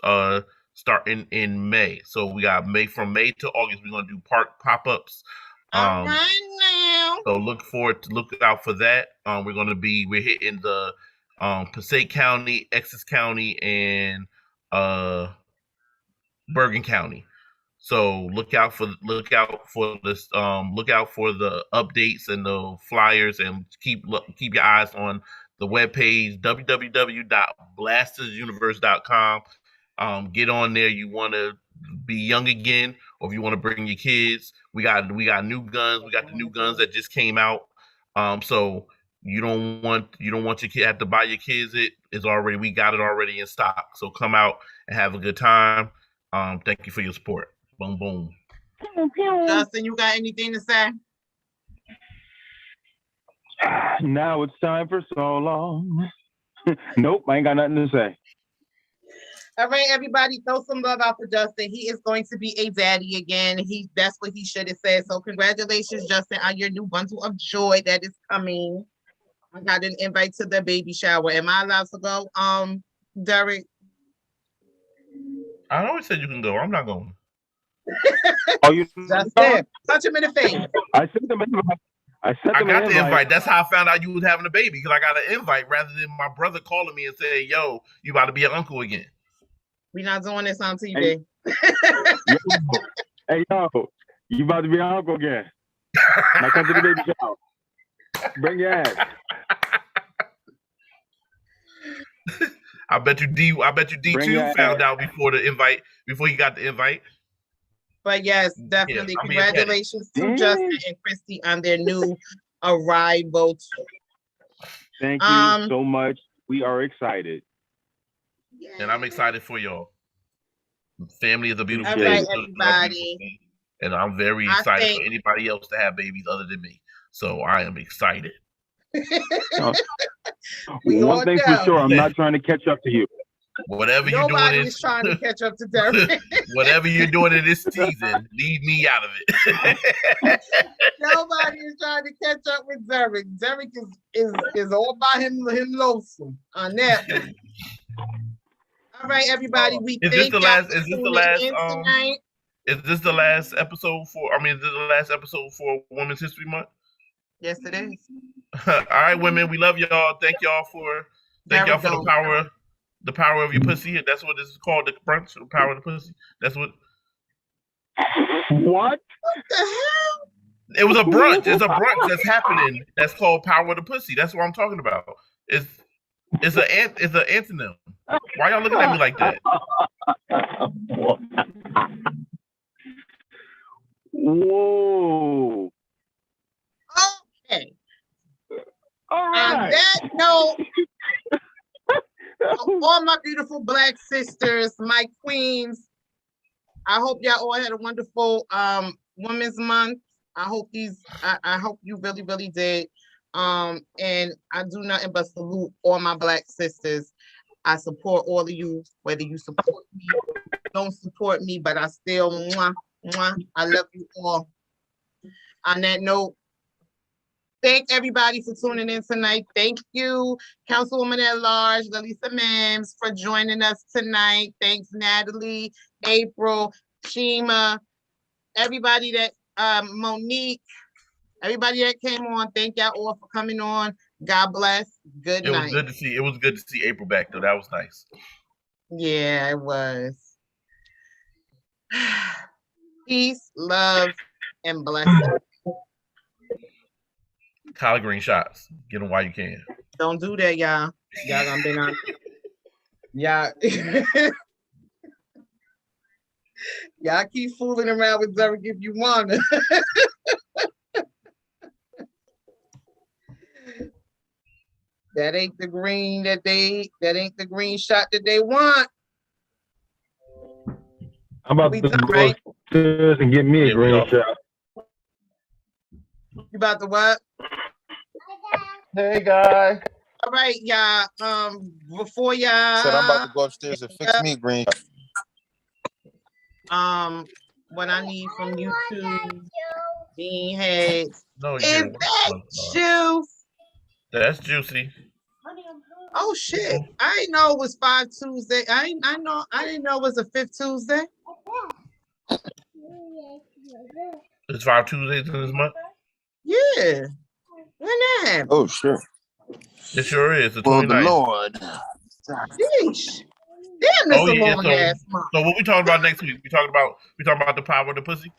Speaker 2: starting in May. So we got from May to August. We're gonna do park pop-ups.
Speaker 3: All right now.
Speaker 2: So look out for that. We're hitting the Passaic County, Exes County, and Bergen County. So look out for this. Look out for the updates and the flyers, and keep your eyes on the webpage www.blastersuniverse.com. Get on there. You want to be young again, or if you want to bring your kids, we got new guns. We got the new guns that just came out. So you don't want your kid have to buy your kids we got it already in stock. So come out and have a good time. Thank you for your support. Boom, boom.
Speaker 3: Justin, you got anything to say?
Speaker 1: Now it's time for so long. Nope, I ain't got nothing to say.
Speaker 3: All right, everybody, throw some love out for Justin. He is going to be a daddy again. That's what he should have said. So congratulations, Justin, on your new bundle of joy that is coming. I got an invite to the baby shower. Am I allowed to go? Derek.
Speaker 2: I always said you can go. I'm not going.
Speaker 1: Oh, you
Speaker 3: Justin, touch him in the face.
Speaker 1: I sent them an invite.
Speaker 2: I got the invite. That's how I found out you was having a baby, because I got an invite rather than my brother calling me and saying, "Yo, you about to be an uncle again."
Speaker 3: We're not doing this on TV.
Speaker 1: Hey, yo, you about to be an uncle again? Now come to the baby shower. Bring your ass.
Speaker 2: I bet you D2 found out before you got the invite.
Speaker 3: But yes, definitely.
Speaker 2: Yeah,
Speaker 3: congratulations to Justin and Christy on their new arrival.
Speaker 1: Thank you so much. We are excited.
Speaker 2: And I'm excited for y'all. Family is a beautiful thing.
Speaker 3: All right, everybody.
Speaker 2: And I'm very excited for anybody else to have babies other than me. So I am excited.
Speaker 1: One thing for sure, I'm not trying to catch up to you.
Speaker 2: Whatever you're doing,
Speaker 3: nobody is trying to catch up to Derek.
Speaker 2: Whatever you're doing in this season, leave me out of it.
Speaker 3: Nobody is trying to catch up with Derek. Derek is all by him lonesome on that one. All right, everybody.
Speaker 2: Is this the last episode for Women's History Month?
Speaker 3: Yes, it is.
Speaker 2: All right, women, we love y'all. Thank y'all for the power of your pussy. That's what this is called, the brunch, the power of the pussy. That's what.
Speaker 1: What?
Speaker 3: What the hell?
Speaker 2: It was a brunch. It's a brunch that's happening. That's called power of the pussy. That's what I'm talking about. It's an antonym. Why y'all looking at me like that?
Speaker 1: Whoa.
Speaker 3: Okay.
Speaker 1: All right.
Speaker 3: On that note, all my beautiful Black sisters, my queens, I hope y'all all had a wonderful Women's Month. I hope you really, really did. And I do nothing but salute all my Black sisters. I support all of you, whether you support me, don't support me, but I still, I love you all. On that note, thank everybody for tuning in tonight. Thank you, Councilwoman at Large, Lalisa Mims, for joining us tonight. Thanks, Natalie, April, Shima, everybody that, Monique, everybody that came on. Thank y'all all for coming on. God bless. Good
Speaker 2: It was
Speaker 3: night.
Speaker 2: good to see. It was good to see April back though. That was nice.
Speaker 3: Yeah, it was. Peace, love, and blessing.
Speaker 2: Collard green shots. Get them while you can.
Speaker 3: Don't do that, y'all. Y'all gonna be on. Y'all. Y'all keep fooling around with Derek if you wanna. That ain't the green that ain't the green shot that they want.
Speaker 1: I'm about
Speaker 3: We
Speaker 1: to
Speaker 3: done,
Speaker 1: go
Speaker 3: right?
Speaker 1: upstairs and get me a
Speaker 2: Yeah, we
Speaker 1: green
Speaker 2: off.
Speaker 1: shot.
Speaker 3: You about to what?
Speaker 4: Hey, guy.
Speaker 3: All right, y'all. Before y'all
Speaker 4: Said I'm about to go upstairs and fix me a green.
Speaker 3: what I need from you two being heads.
Speaker 2: No, you
Speaker 3: Is
Speaker 2: didn't.
Speaker 3: that juice?
Speaker 2: That's juicy.
Speaker 3: Oh shit. I didn't know it was 5 Tuesday. I didn't know it was a 5th Tuesday.
Speaker 2: It's 5 Tuesdays in this month.
Speaker 3: Yeah. When that happened?
Speaker 4: Oh, shit.
Speaker 2: It sure is. The
Speaker 4: Well, the
Speaker 2: 29th.
Speaker 4: Lord.
Speaker 3: Sheesh. Damn, this
Speaker 2: Oh
Speaker 3: a
Speaker 2: yeah.
Speaker 3: long ass month.
Speaker 2: So what we talking about next week? We talking about the power of the pussy.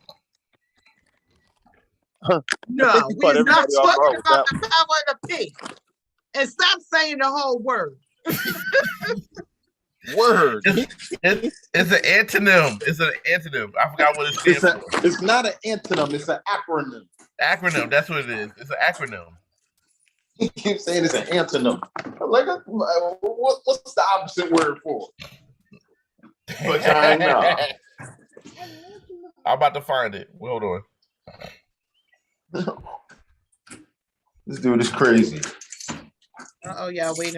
Speaker 3: No,
Speaker 4: You
Speaker 3: we're
Speaker 4: caught
Speaker 3: not
Speaker 4: everybody off
Speaker 3: talking
Speaker 4: guard
Speaker 3: about the power of the pig. And stop saying the whole word.
Speaker 4: Word.
Speaker 2: It's an antonym. It's an antonym. I forgot what it stands for.
Speaker 4: It's not an antonym. It's an acronym.
Speaker 2: Acronym. That's what it is. It's an acronym.
Speaker 4: He keeps saying it's an antonym. I'm like, what's the opposite word for? Vagina.
Speaker 2: I'm about to find it. Hold on.
Speaker 4: This dude is crazy.
Speaker 3: Oh, yeah, wait a minute.